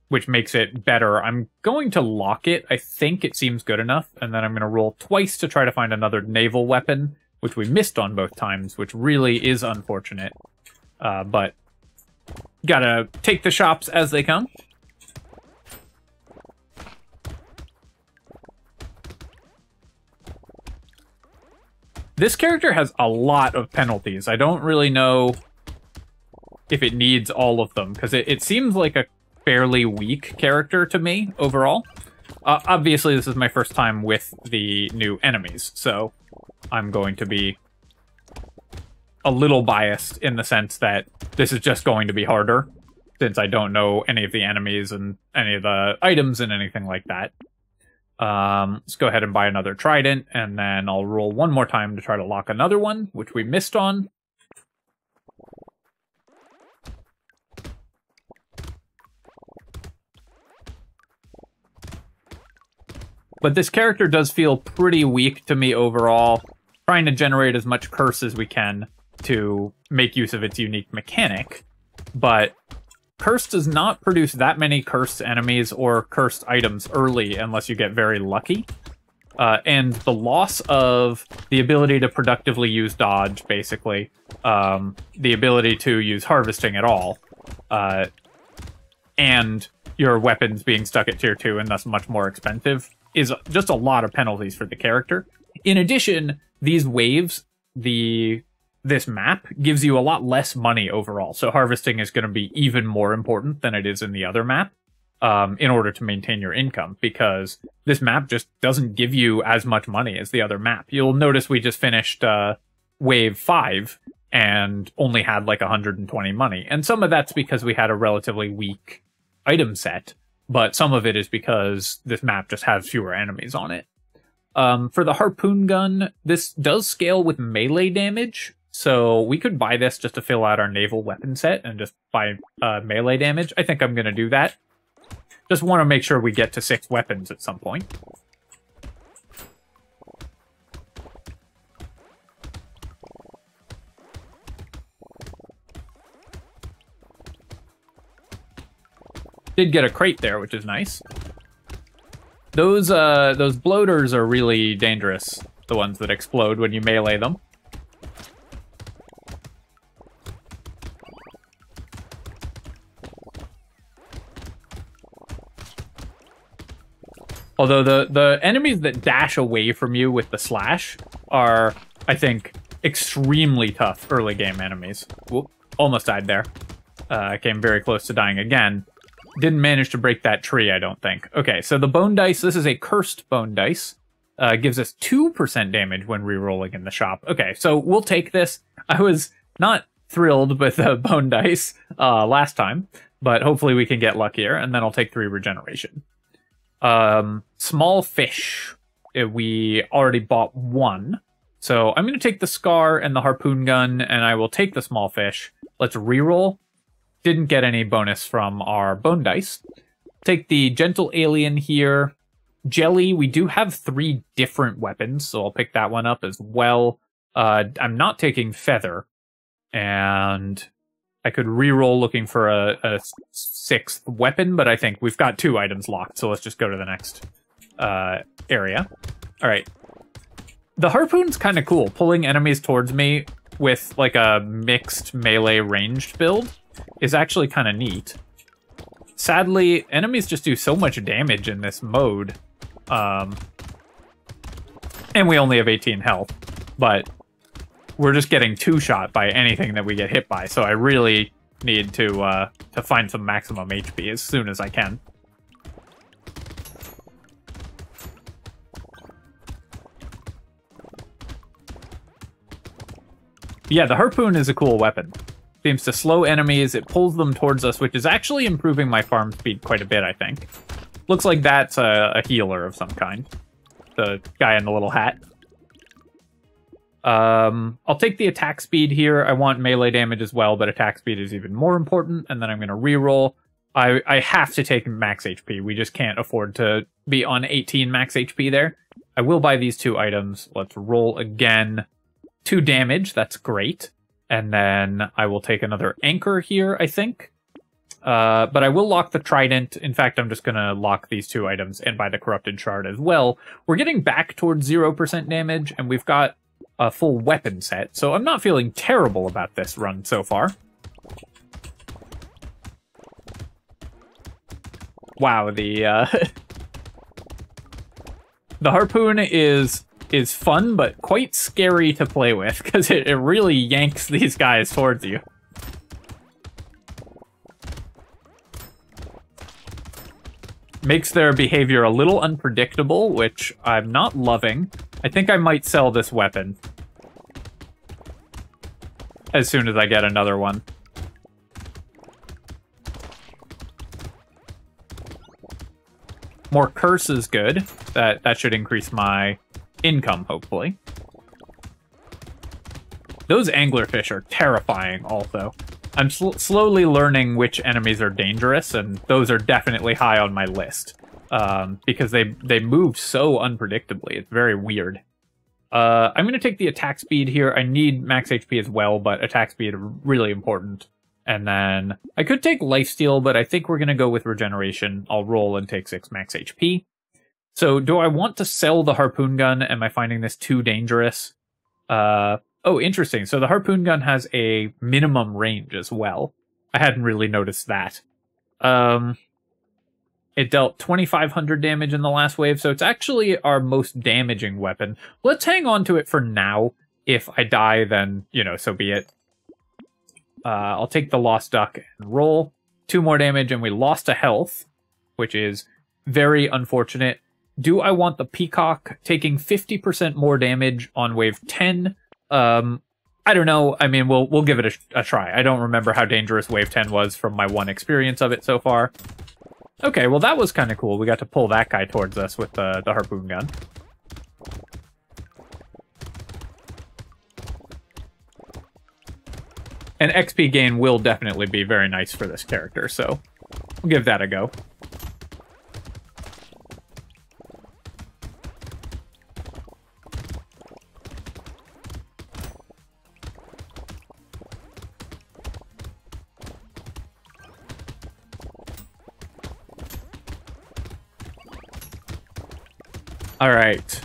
S1: which makes it better. I'm going to lock it. I think it seems good enough, and then I'm going to roll twice to try to find another naval weapon, which we missed on both times, which really is unfortunate. But gotta take the shops as they come. This character has a lot of penalties. I don't really know if it needs all of them, because it seems like a fairly weak character to me overall. Obviously, this is my first time with the new enemies, so I'm going to be a little biased in the sense that this is just going to be harder, since I don't know any of the enemies and any of the items and anything like that. Let's go ahead and buy another trident, and then I'll roll one more time to try to lock another one, which we missed on. But this character does feel pretty weak to me overall. Trying to generate as much curse as we can to make use of its unique mechanic. But curse does not produce that many cursed enemies or cursed items early unless you get very lucky. And the loss of the ability to productively use dodge, basically, the ability to use harvesting at all, and your weapons being stuck at tier 2 and thus much more expensive, is just a lot of penalties for the character. In addition, these waves, this map gives you a lot less money overall, so harvesting is going to be even more important than it is in the other map, in order to maintain your income, because this map just doesn't give you as much money as the other map. You'll notice we just finished wave 5 and only had like 120 money, and some of that's because we had a relatively weak item set, but some of it is because this map just has fewer enemies on it. For the harpoon gun, this does scale with melee damage, so we could buy this just to fill out our naval weapon set and just buy melee damage. I think I'm going to do that. Just want to make sure we get to 6 weapons at some point. Did get a crate there, which is nice. Those bloaters are really dangerous. The ones that explode when you melee them. Although the enemies that dash away from you with the slash are, I think, extremely tough early game enemies. Whoop, almost died there. I came very close to dying again. Didn't manage to break that tree, I don't think. Okay, so the bone dice, this is a cursed bone dice. Gives us 2% damage when re-rolling in the shop. Okay, so we'll take this. I was not thrilled with the bone dice last time, but hopefully we can get luckier, and then I'll take 3 regeneration. Small fish. We already bought 1. So I'm going to take the scar and the harpoon gun, and I will take the small fish. Let's re-roll. Didn't get any bonus from our bone dice. Take the gentle alien here. Jelly, we do have 3 different weapons, so I'll pick that one up as well. I'm not taking feather, and I could re-roll looking for a 6th weapon, but I think we've got 2 items locked, so let's just go to the next area. All right. The harpoon's kind of cool, pulling enemies towards me with like a mixed melee ranged build is actually kind of neat. Sadly, enemies just do so much damage in this mode. And we only have 18 health, but we're just getting 2-shot by anything that we get hit by, so I really need to find some maximum HP as soon as I can. Yeah, the harpoon is a cool weapon. Seems to slow enemies, it pulls them towards us, which is actually improving my farm speed quite a bit, I think. Looks like that's a healer of some kind. The guy in the little hat. I'll take the attack speed here. I want melee damage as well, but attack speed is even more important, and then I'm going to reroll. I have to take max HP. We just can't afford to be on 18 max HP there. I will buy these 2 items. Let's roll again. 2 damage, that's great. And then I will take another anchor here, I think. But I will lock the trident. In fact, I'm just going to lock these 2 items and buy the corrupted shard as well. We're getting back towards 0% damage, and we've got a full weapon set. So I'm not feeling terrible about this run so far. Wow, the the harpoon is fun, but quite scary to play with, because it really yanks these guys towards you. Makes their behavior a little unpredictable, which I'm not loving. I think I might sell this weapon as soon as I get another one. More curse is good. That should increase my income, hopefully. Those anglerfish are terrifying also. I'm slowly learning which enemies are dangerous, and those are definitely high on my list. Because they move so unpredictably. It's very weird. I'm going to take the attack speed here. I need max HP as well, but attack speed is really important. And then I could take lifesteal, but I think we're going to go with regeneration. I'll roll and take 6 max HP. So do I want to sell the harpoon gun? Am I finding this too dangerous? Oh, interesting. So the harpoon gun has a minimum range as well. I hadn't really noticed that. It dealt 2,500 damage in the last wave, so it's actually our most damaging weapon. Let's hang on to it for now. If I die, then, you know, so be it. I'll take the Lost Duck and roll. 2 more damage, and we lost a health, which is very unfortunate. Do I want the Peacock taking 50% more damage on wave 10? I don't know. I mean, we'll give it a try. I don't remember how dangerous wave 10 was from my one experience of it so far. Okay, well that was kind of cool. We got to pull that guy towards us with the harpoon gun. And XP gain will definitely be very nice for this character, so we'll give that a go. Alright,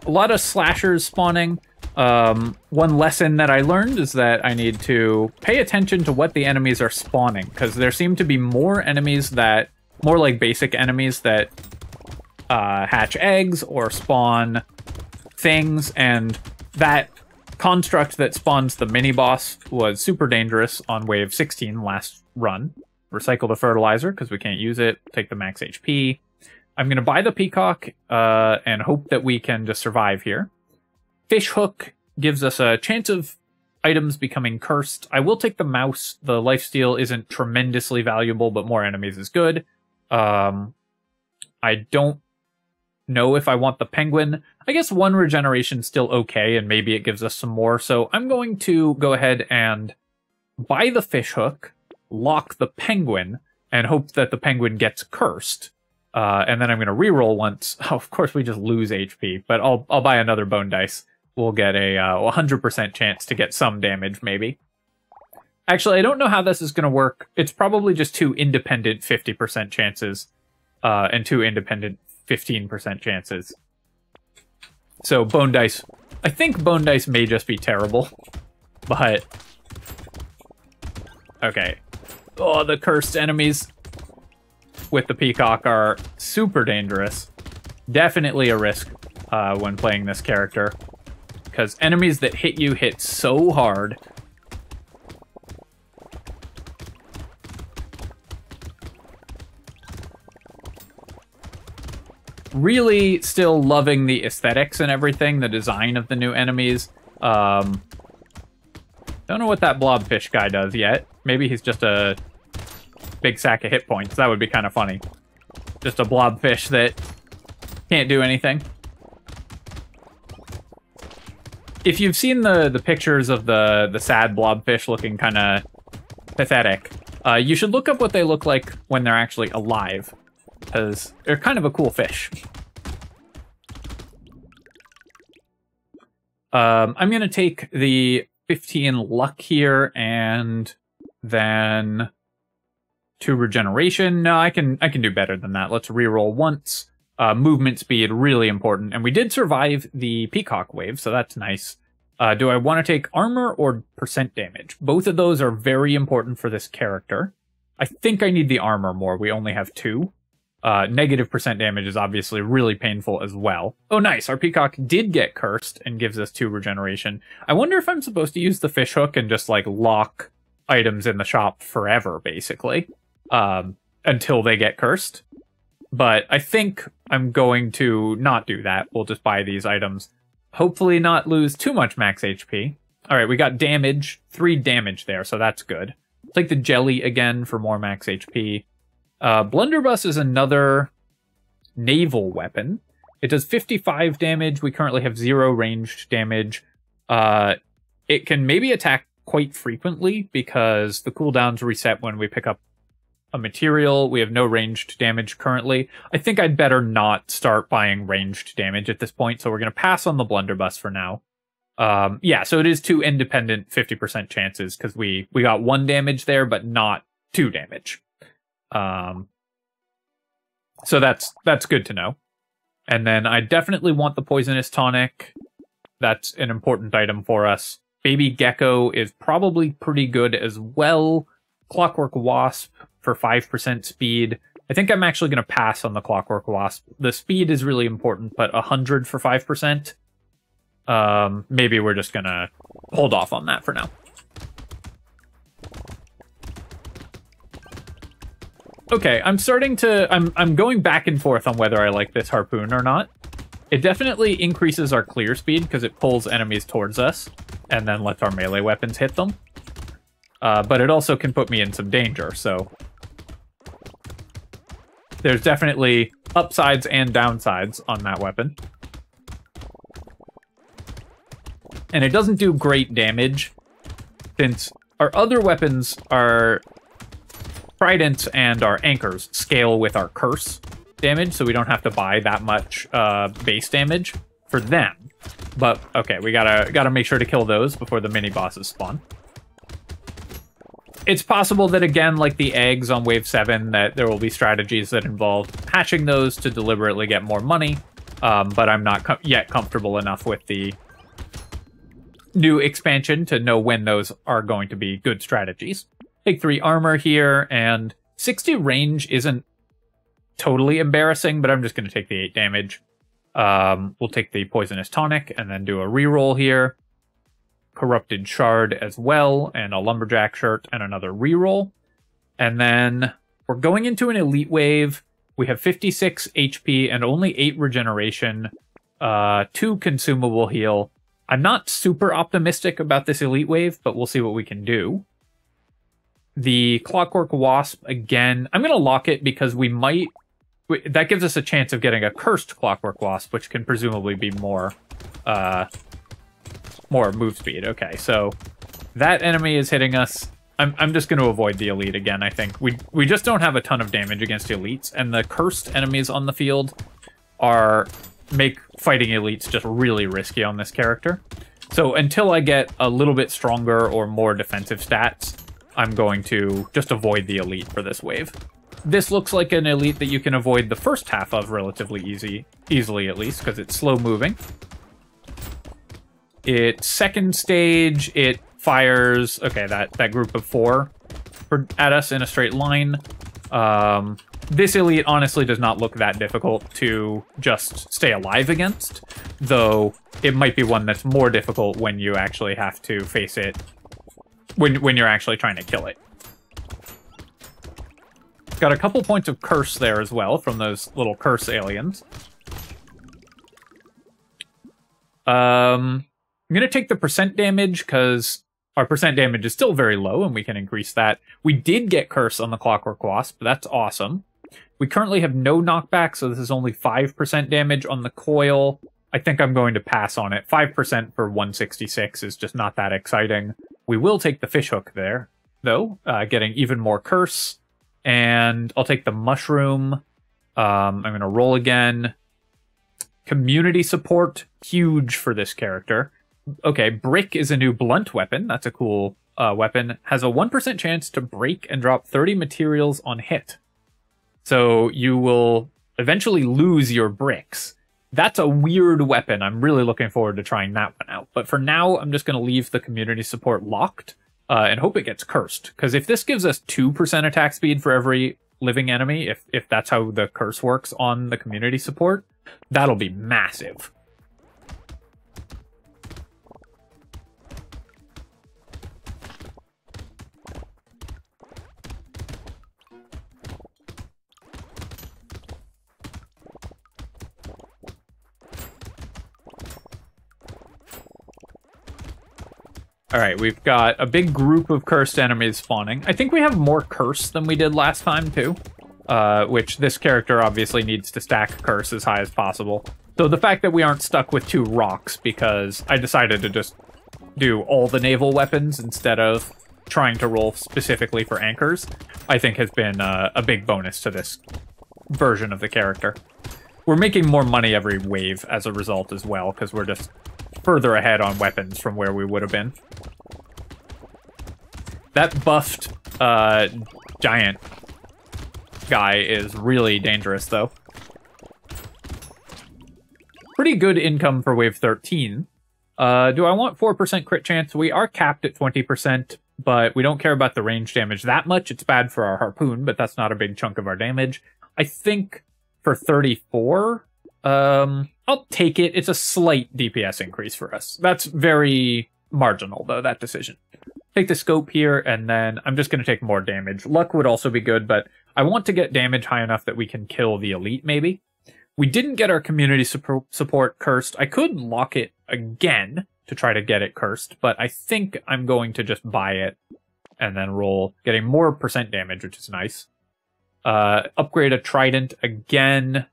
S1: a lot of slashers spawning. One lesson that I learned is that I need to pay attention to what the enemies are spawning, because there seem to be more enemies that, more like basic enemies that hatch eggs or spawn things, and that construct that spawns the mini-boss was super dangerous on wave 16 last run. Recycle the fertilizer, because we can't use it, take the max HP. I'm going to buy the peacock and hope that we can just survive here. Fish hook gives us a chance of items becoming cursed. I will take the mouse. The lifesteal isn't tremendously valuable, but more enemies is good. I don't know if I want the penguin. I guess one regeneration's still okay, and maybe it gives us some more. So I'm going to go ahead and buy the fish hook, lock the penguin, and hope that the penguin gets cursed. And then I'm going to reroll once. Oh, of course, we just lose HP, but I'll buy another bone dice. We'll get a 100% chance to get some damage, maybe. Actually, I don't know how this is going to work. It's probably just 2 independent 50% chances and 2 independent 15% chances. So bone dice. I think bone dice may just be terrible, but... Okay. Oh, the cursed enemies with the peacock are super dangerous. Definitely a risk when playing this character, because enemies that hit you hit so hard. Really still loving the aesthetics and everything, the design of the new enemies. Don't know what that blobfish guy does yet. Maybe he's just a big sack of hit points. That would be kind of funny. Just a blobfish that can't do anything. If you've seen the pictures of the sad blobfish looking kind of pathetic, you should look up what they look like when they're actually alive, because they're kind of a cool fish. I'm going to take the 15 luck here, and then 2 regeneration. No, I can do better than that. Let's reroll once. Movement speed, really important. And we did survive the peacock wave, so that's nice. Do I want to take armor or percent damage? Both of those are very important for this character. I think I need the armor more. We only have 2. Negative percent damage is obviously really painful as well. Oh, nice. Our peacock did get cursed and gives us 2 regeneration. I wonder if I'm supposed to use the fish hook and just, like, lock items in the shop forever, basically, until they get cursed. But I think I'm going to not do that. We'll just buy these items. Hopefully not lose too much max HP. All right, we got damage. 3 damage there, so that's good. Take the jelly again for more max HP. Blunderbuss is another naval weapon. It does 55 damage. We currently have 0 ranged damage. It can maybe attack quite frequently because the cooldowns reset when we pick up a material. We have no ranged damage currently. I think I'd better not start buying ranged damage at this point, so we're going to pass on the blunderbuss for now. Yeah, so it is 2 independent 50% chances, because we got 1 damage there, but not 2 damage. So that's good to know. And then I definitely want the poisonous tonic. That's an important item for us. Baby gecko is probably pretty good as well. Clockwork wasp for 5% speed. I think I'm actually going to pass on the clockwork wasp. The speed is really important, but 100 for 5%. Maybe we're just going to hold off on that for now. Okay, I'm going back and forth on whether I like this harpoon or not. It definitely increases our clear speed because it pulls enemies towards us and then lets our melee weapons hit them. But it also can put me in some danger, so... There's definitely upsides and downsides on that weapon. And it doesn't do great damage, since our other weapons, our tridents and our anchors, scale with our curse damage, so we don't have to buy that much base damage for them. But, okay, we gotta make sure to kill those before the mini-bosses spawn. It's possible that, again, like the eggs on Wave 7, that there will be strategies that involve hatching those to deliberately get more money, but I'm not yet comfortable enough with the new expansion to know when those are going to be good strategies. Take 3 armor here, and 60 range isn't totally embarrassing, but I'm just going to take the 8 damage. We'll take the Poisonous Tonic, and then do a reroll here. Corrupted Shard as well, and a Lumberjack Shirt, and another reroll. And then we're going into an Elite Wave. We have 56 HP and only 8 regeneration, 2 consumable heal. I'm not super optimistic about this Elite Wave, but we'll see what we can do. The Clockwork Wasp, again, I'm going to lock it because we might... That gives us a chance of getting a Cursed Clockwork Wasp, which can presumably be more move speed. Okay, so that enemy is hitting us. I'm just going to avoid the Elite again, I think. We just don't have a ton of damage against Elites, and the Cursed enemies on the field make fighting Elites just really risky on this character. So until I get a little bit stronger or more defensive stats, I'm going to just avoid the Elite for this wave. This looks like an Elite that you can avoid the first half of relatively easily at least, because it's slow moving. Its second stage, it fires, okay, that group of 4 at us in a straight line. This Elite honestly does not look that difficult to just stay alive against, though it might be one that's more difficult when you actually have to face it, when you're actually trying to kill it. Got a couple points of curse there as well from those little curse aliens. I'm going to take the percent damage because our percent damage is still very low and we can increase that. We did get curse on the Clockwork Wasp. That's awesome. We currently have no knockback, so this is only 5% damage on the coil. I think I'm going to pass on it. 5% for 166 is just not that exciting. We will take the fishhook there, though, getting even more curse. And I'll take the mushroom. I'm going to roll again. Community support, huge for this character. Okay, brick is a new blunt weapon. That's a cool weapon. Has a 1% chance to break and drop 30 materials on hit. So you will eventually lose your bricks. That's a weird weapon. I'm really looking forward to trying that one out. But for now, I'm just going to leave the community support locked and hope it gets cursed. Because if this gives us 2% attack speed for every living enemy, if that's how the curse works on the community support, that'll be massive. Alright, we've got a big group of cursed enemies spawning. I think we have more curse than we did last time, too. Which this character obviously needs to stack curse as high as possible. So the fact that we aren't stuck with 2 rocks, because I decided to just do all the naval weapons instead of trying to roll specifically for anchors, I think has been a big bonus to this version of the character. We're making more money every wave as a result as well, because we're just further ahead on weapons from where we would have been. That buffed giant guy is really dangerous, though. Pretty good income for wave 13. Do I want 4% crit chance? We are capped at 20%, but we don't care about the range damage that much. It's bad for our harpoon, but that's not a big chunk of our damage. I think for 34, I'll take it. It's a slight DPS increase for us. That's very marginal, though, that decision. Take the scope here, and then I'm just going to take more damage. Luck would also be good, but I want to get damage high enough that we can kill the elite, maybe. We didn't get our community support cursed. I could lock it again to try to get it cursed, but I think I'm going to just buy it and then roll, getting more percent damage, which is nice. Upgrade a trident again.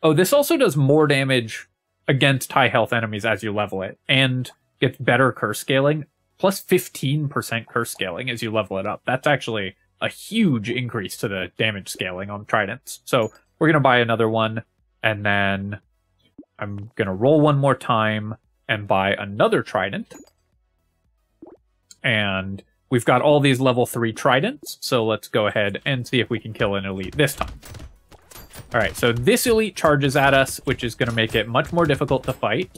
S1: Oh, this also does more damage against high health enemies as you level it, and gets better curse scaling, plus 15% curse scaling as you level it up. That's actually a huge increase to the damage scaling on tridents. So we're going to buy another one, and then I'm going to roll one more time and buy another trident. And we've got all these level 3 tridents, so let's go ahead and see if we can kill an elite this time. Alright, so this elite charges at us, which is going to make it much more difficult to fight.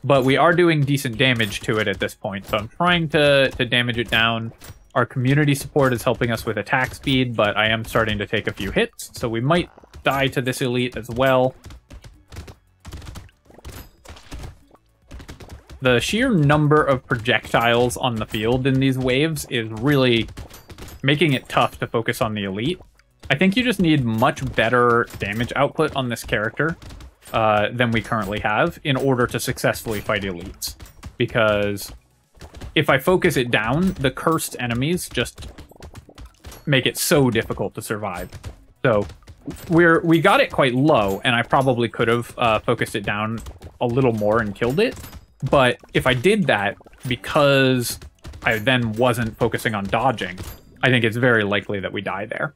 S1: But we are doing decent damage to it at this point, so I'm trying to damage it down. Our community support is helping us with attack speed, but I am starting to take a few hits, so we might die to this elite as well. The sheer number of projectiles on the field in these waves is really making it tough to focus on the elite. I think you just need much better damage output on this character than we currently have in order to successfully fight elites. Because if I focus it down, the cursed enemies just make it so difficult to survive. So we got it quite low, and I probably could have focused it down a little more and killed it. But if I did that, because I then wasn't focusing on dodging, I think it's very likely that we die there.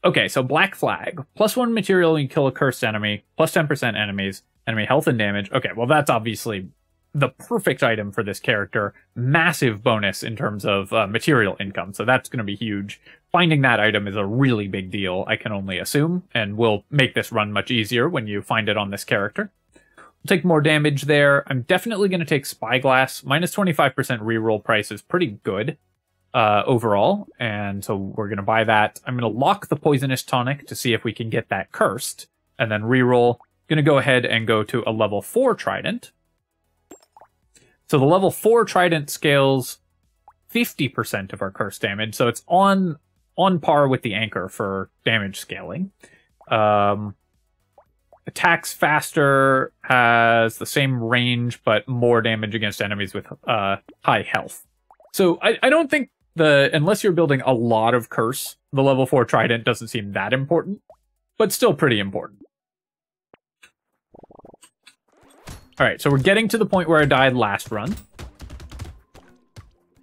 S1: Okay, so Black Flag. +1 material when you kill a cursed enemy, plus 10% enemy health and damage. Okay, well that's obviously the perfect item for this character. Massive bonus in terms of material income, so that's going to be huge. Finding that item is a really big deal, I can only assume, and will make this run much easier when you find it on this character. Take more damage there. I'm definitely going to take Spyglass. Minus 25% reroll price is pretty good overall, and so we're going to buy that. I'm going to lock the Poisonous Tonic to see if we can get that cursed, and then reroll. Going to go ahead and go to a level 4 Trident. So the level 4 Trident scales 50% of our curse damage, so it's on par with the Anchor for damage scaling. Attacks faster, has the same range, but more damage against enemies with high health. So I don't think unless you're building a lot of curse, the level 4 Trident doesn't seem that important, but still pretty important. Alright, so we're getting to the point where I died last run,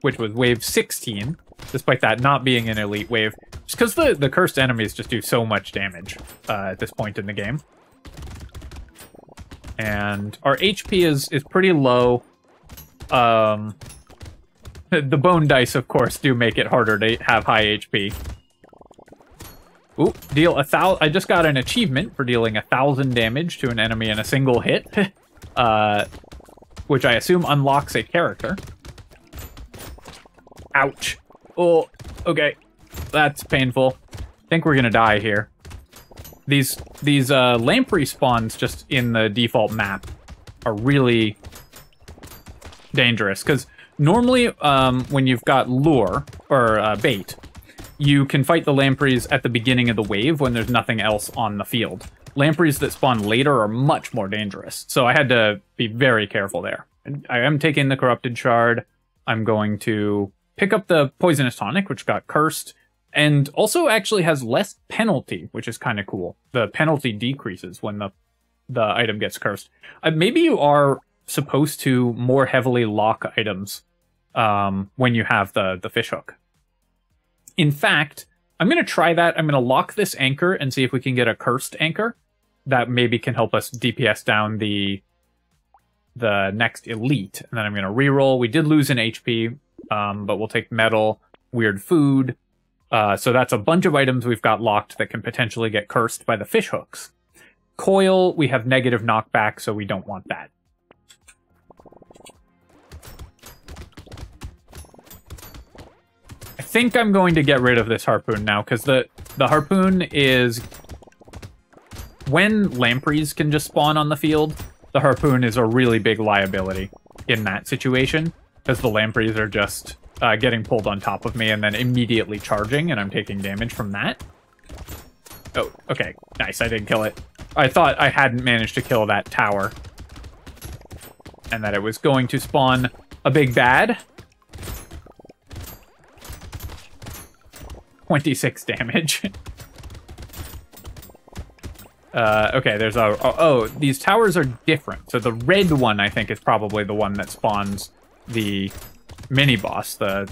S1: which was wave 16, despite that not being an elite wave, just because the cursed enemies just do so much damage at this point in the game. And our HP is pretty low. The bone dice, of course, do make it harder to have high HP. Ooh, deal 1,000. I just got an achievement for dealing 1,000 damage to an enemy in a single hit, which I assume unlocks a character. Ouch. Oh, okay. That's painful. I think we're gonna die here. These lamprey spawns just in the default map are really dangerous, because normally when you've got lure or bait, you can fight the lampreys at the beginning of the wave when there's nothing else on the field. Lampreys that spawn later are much more dangerous, so I had to be very careful there. I am taking the Corrupted Shard. I'm going to pick up the Poisonous Tonic, which got cursed, and also actually has less penalty, which is kind of cool. The penalty decreases when the item gets cursed. Maybe you are supposed to more heavily lock items when you have the fishhook. In fact, I'm going to try that. I'm going to lock this anchor and see if we can get a cursed anchor. That maybe can help us DPS down the next elite. And then I'm going to reroll. We did lose an HP, but we'll take metal, weird food. So that's a bunch of items we've got locked that can potentially get cursed by the fishhooks. Coil, we have negative knockback, so we don't want that. I think I'm going to get rid of this harpoon now, because the harpoon is... When lampreys can just spawn on the field, the harpoon is a really big liability in that situation, because the lampreys are just getting pulled on top of me and then immediately charging, and I'm taking damage from that. Oh, okay. Nice, I didn't kill it. I thought I hadn't managed to kill that tower, and that it was going to spawn a big bad. 26 damage. Okay, there's a... Oh, these towers are different. So the red one, I think, is probably the one that spawns the mini-boss, the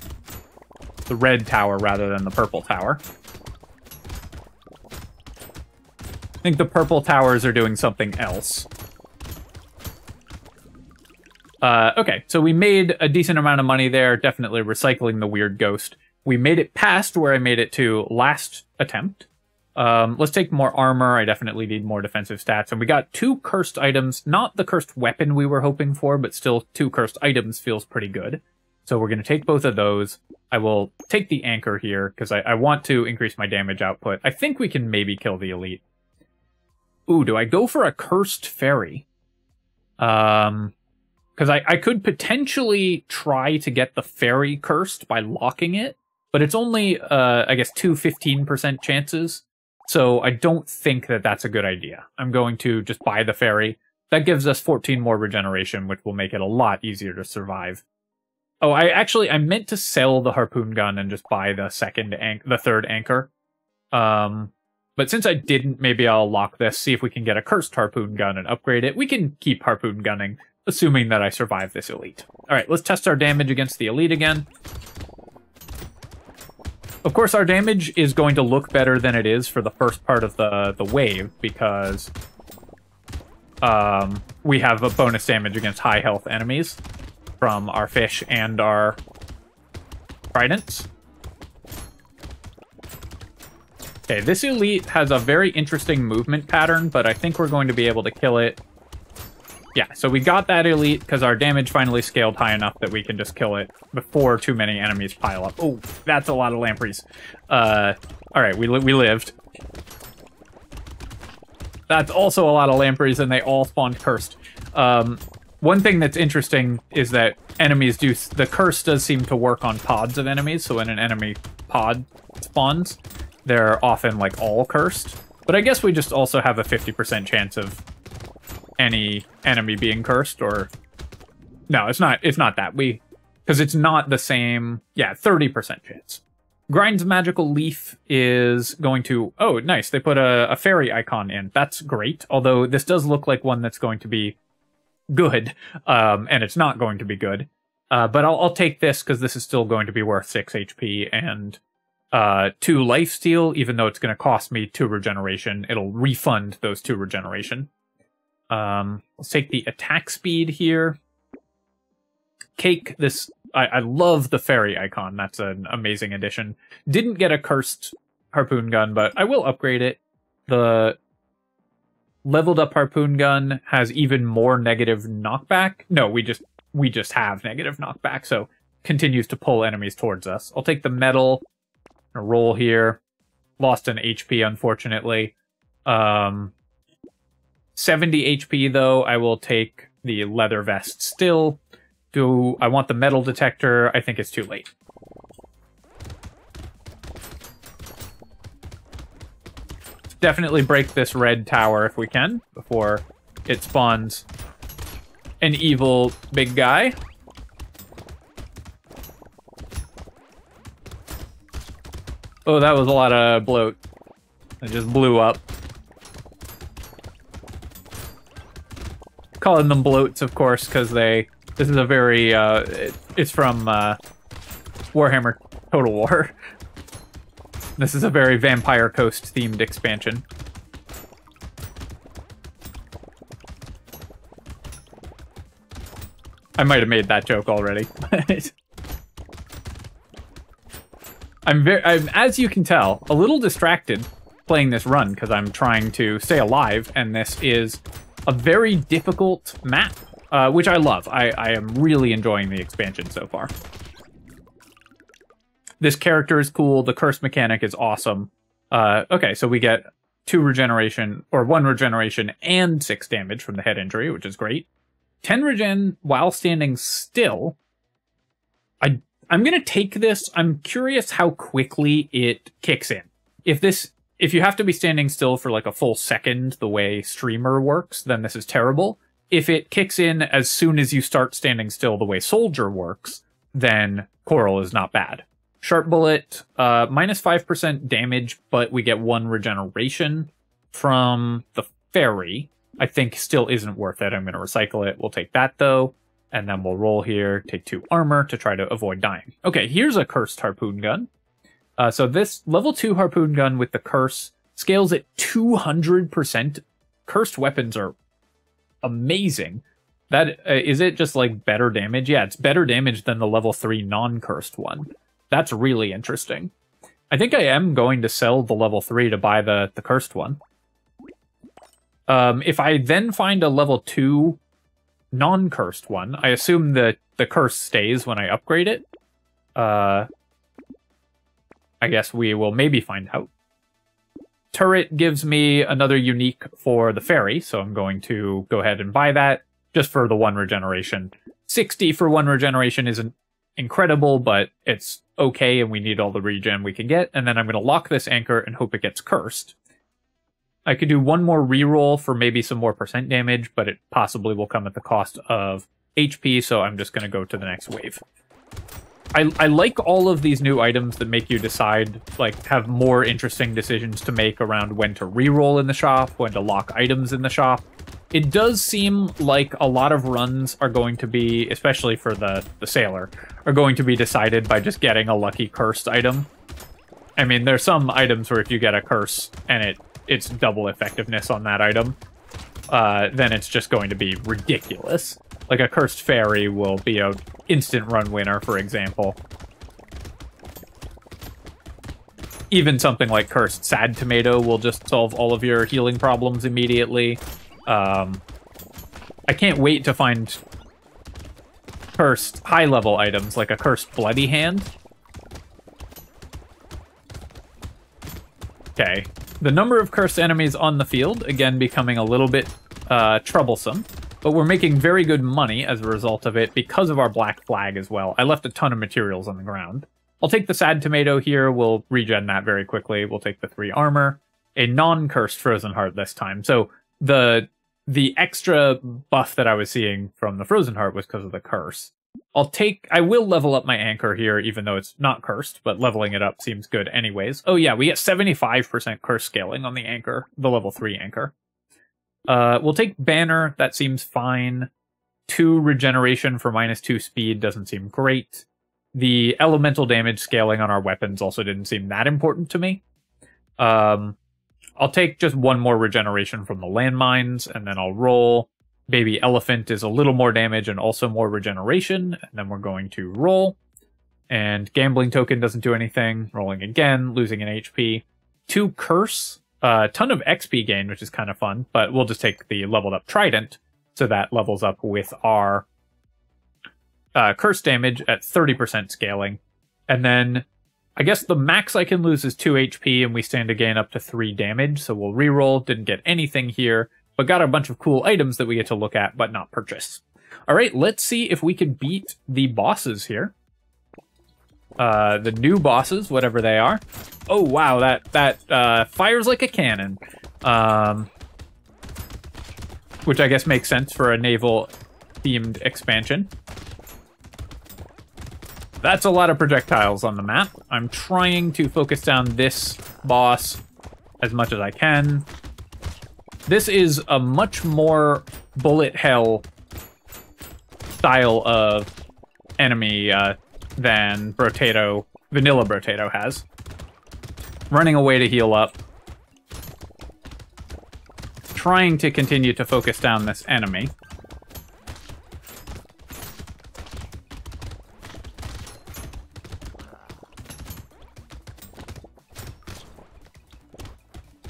S1: red tower rather than the purple tower. I think the purple towers are doing something else. Okay, so we made a decent amount of money there, definitely recycling the weird ghost. We made it past where I made it to last attempt. Let's take more armor. I definitely need more defensive stats. And we got 2 cursed items. Not the cursed weapon we were hoping for, but still 2 cursed items feels pretty good. So we're going to take both of those. I will take the anchor here, because I want to increase my damage output. I think we can maybe kill the elite. Ooh, do I go for a cursed fairy? Because I could potentially try to get the fairy cursed by locking it, but it's only, I guess, 2 15% chances. So I don't think that that's a good idea. I'm going to just buy the fairy. That gives us 14 more regeneration, which will make it a lot easier to survive. Oh, I meant to sell the harpoon gun and just buy the third anchor. But since I didn't, maybe I'll lock this, see if we can get a cursed harpoon gun and upgrade it. We can keep harpoon gunning, assuming that I survive this elite. Alright, let's test our damage against the elite again. Of course, our damage is going to look better than it is for the first part of the wave, because we have a bonus damage against high health enemies from our fish and our tridents. Okay, this elite has a very interesting movement pattern, but I think we're going to be able to kill it. Yeah, so we got that elite because our damage finally scaled high enough that we can just kill it before too many enemies pile up. Oh, that's a lot of lampreys. Alright, we lived. That's also a lot of lampreys, and they all spawned cursed. One thing that's interesting is that enemies do... The curse does seem to work on pods of enemies, so when an enemy pod spawns, they're often, like, all cursed. But I guess we just also have a 50% chance of any enemy being cursed, or... No, it's not that. Because it's not the same... Yeah, 30% chance. Grind's Magical Leaf is going to... Oh, nice. They put a fairy icon in. That's great. Although this does look like one that's going to be good. And it's not going to be good. But I'll take this because this is still going to be worth 6 HP and 2 lifesteal, even though it's going to cost me 2 regeneration. It'll refund those 2 regeneration. Let's take the attack speed here. Cake, this... I love the fairy icon. That's an amazing addition. Didn't get a cursed harpoon gun, but I will upgrade it. The leveled up harpoon gun has even more negative knockback. No, we just have negative knockback, so continues to pull enemies towards us. I'll take the metal. Roll here. Lost an HP, unfortunately. 70 HP, though. I will take the leather vest still. Do I want the metal detector? I think it's too late. Definitely break this red tower if we can, before it spawns an evil big guy. Oh, that was a lot of bloat. It just blew up. Calling them bloats, of course, because they... This is a very, it's from Warhammer Total War. This is a very Vampire Coast themed expansion. I might have made that joke already. I'm, as you can tell, a little distracted playing this run because I'm trying to stay alive, and this is a very difficult map. Which I love. I am really enjoying the expansion so far. This character is cool. The curse mechanic is awesome. Okay, so we get 2 regeneration, or 1 regeneration and 6 damage from the head injury, which is great. 10 regen while standing still. I'm going to take this. I'm curious how quickly it kicks in. If you have to be standing still for like a full second, the way Streamer works, then this is terrible. If it kicks in as soon as you start standing still the way Soldier works, then Coral is not bad. Sharp Bullet, minus 5% damage, but we get 1 regeneration from the fairy. I think still isn't worth it. I'm going to recycle it. We'll take that, though. And then we'll roll here, take 2 armor to try to avoid dying. Okay, here's a cursed harpoon gun. So this level 2 harpoon gun with the curse scales at 200%. Cursed weapons are amazing. That is it just like better damage? Yeah, it's better damage than the level 3 non-cursed one. That's really interesting. I think I am going to sell the level 3 to buy the cursed one. If I then find a level 2 non-cursed one, I assume that the curse stays when I upgrade it. I guess we will maybe find out. Turret gives me another unique for the fairy, so I'm going to go ahead and buy that just for the 1 regeneration. 60 for 1 regeneration isn't incredible, but it's okay, and we need all the regen we can get. And then I'm going to lock this anchor and hope it gets cursed. I could do 1 more reroll for maybe some more percent damage, but it possibly will come at the cost of HP, so I'm just going to go to the next wave. I like all of these new items that make you decide, like, have more interesting decisions to make around when to reroll in the shop, when to lock items in the shop. It does seem like a lot of runs are going to be, especially for the sailor, are going to be decided by just getting a lucky cursed item. I mean, there's some items where if you get a curse and it's double effectiveness on that item, then it's just going to be ridiculous. Like a cursed fairy will be an instant run winner, for example. Even something like cursed sad tomato will just solve all of your healing problems immediately. I can't wait to find cursed high-level items, like a cursed bloody hand. Okay. The number of cursed enemies on the field, again, becoming a little bit troublesome. But we're making very good money as a result of it because of our black flag as well. I left a ton of materials on the ground. I'll take the sad tomato here. We'll regen that very quickly. We'll take the 3 armor. A non-cursed frozen heart this time. So the extra buff that I was seeing from the frozen heart was because of the curse. I will level up my anchor here, even though it's not cursed, but leveling it up seems good anyways. Oh yeah, we get 75% curse scaling on the anchor, the level 3 anchor. We'll take banner, that seems fine. 2 regeneration for -2 speed doesn't seem great. The elemental damage scaling on our weapons also didn't seem that important to me. I'll take just 1 more regeneration from the landmines, and then I'll roll. Baby elephant is a little more damage and also more regeneration, and then we're going to roll. And gambling token doesn't do anything. Rolling again, losing an HP. 2 curse. A ton of XP gain, which is kind of fun, but we'll just take the leveled up trident, so that levels up with our curse damage at 30% scaling. And then I guess the max I can lose is 2 HP, and we stand to gain up to 3 damage, so we'll reroll. Didn't get anything here, but got a bunch of cool items that we get to look at, but not purchase. All right, let's see if we can beat the bosses here. The new bosses, whatever they are. Oh wow, that fires like a cannon, which I guess makes sense for a naval themed expansion. That's a lot of projectiles on the map. I'm trying to focus down this boss as much as I can. This is a much more bullet hell style of enemy than Brotato, vanilla Brotato has. Running away to heal up. Trying to continue to focus down this enemy.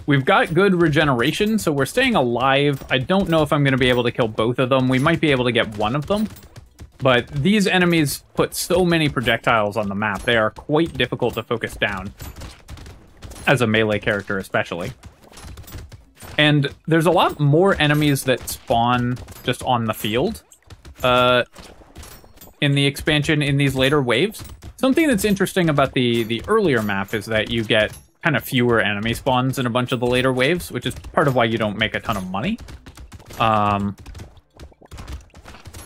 S1: We've got good regeneration, so we're staying alive. I don't know if I'm going to be able to kill both of them. We might be able to get one of them. But these enemies put so many projectiles on the map. They are quite difficult to focus down. As a melee character, especially. And there's a lot more enemies that spawn just on the field. In the expansion, in these later waves. Something that's interesting about the earlier map is that you get kind of fewer enemy spawns in a bunch of the later waves, which is part of why you don't make a ton of money.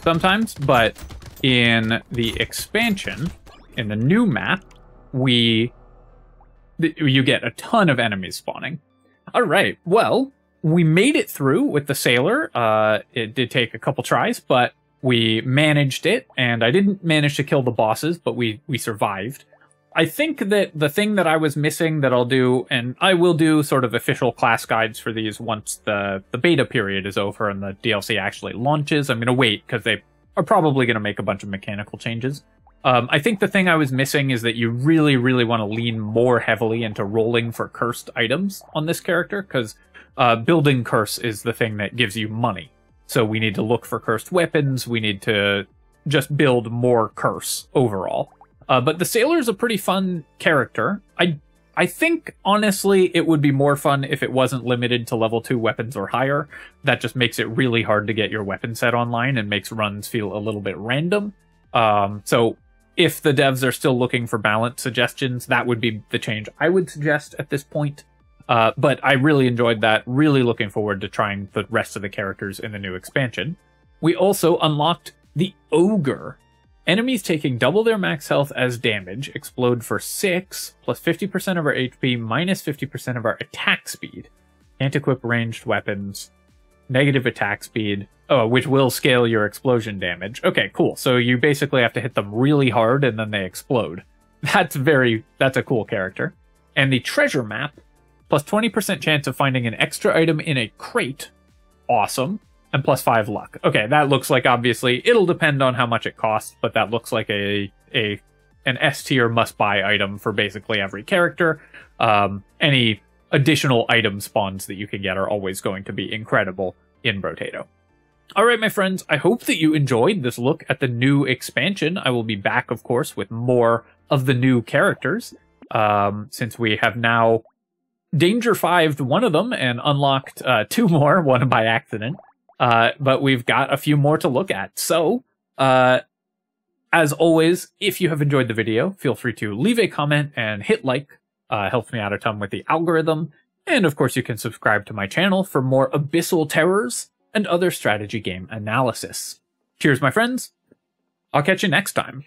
S1: Sometimes, but in the expansion, in the new map, you get a ton of enemies spawning. All right, well, we made it through with the sailor. It did take a couple tries, but we managed it, and I didn't manage to kill the bosses, but we survived. I think that the thing that I was missing that I'll do, and I will do sort of official class guides for these once the beta period is over and the DLC actually launches. I'm going to wait because they are probably going to make a bunch of mechanical changes. I think the thing I was missing is that you really, really want to lean more heavily into rolling for cursed items on this character, because building curse is the thing that gives you money. So we need to look for cursed weapons, we need to just build more curse overall. But the sailor is a pretty fun character. I think, honestly, it would be more fun if it wasn't limited to level 2 weapons or higher. That just makes it really hard to get your weapon set online and makes runs feel a little bit random. So if the devs are still looking for balance suggestions, that would be the change I would suggest at this point. But I really enjoyed that. Really looking forward to trying the rest of the characters in the new expansion. We also unlocked the Ogre. Enemies taking double their max health as damage explode for 6, plus 50% of our HP, minus 50% of our attack speed. Can't equip ranged weapons. Negative attack speed. Oh, which will scale your explosion damage. Okay, cool. So you basically have to hit them really hard and then they explode. That's a cool character. And the treasure map, plus 20% chance of finding an extra item in a crate. Awesome. And plus 5 luck. Okay, that looks like, obviously, it'll depend on how much it costs, but that looks like an S tier must-buy item for basically every character. Any additional item spawns that you can get are always going to be incredible in Brotato. Alright, my friends, I hope that you enjoyed this look at the new expansion. I will be back, of course, with more of the new characters, since we have now Danger 5'd one of them and unlocked 2 more, one by accident. But we've got a few more to look at. So, as always, if you have enjoyed the video, feel free to leave a comment and hit like. Helps me out a ton with the algorithm. And of course, you can subscribe to my channel for more Abyssal Terrors and other strategy game analysis. Cheers, my friends. I'll catch you next time.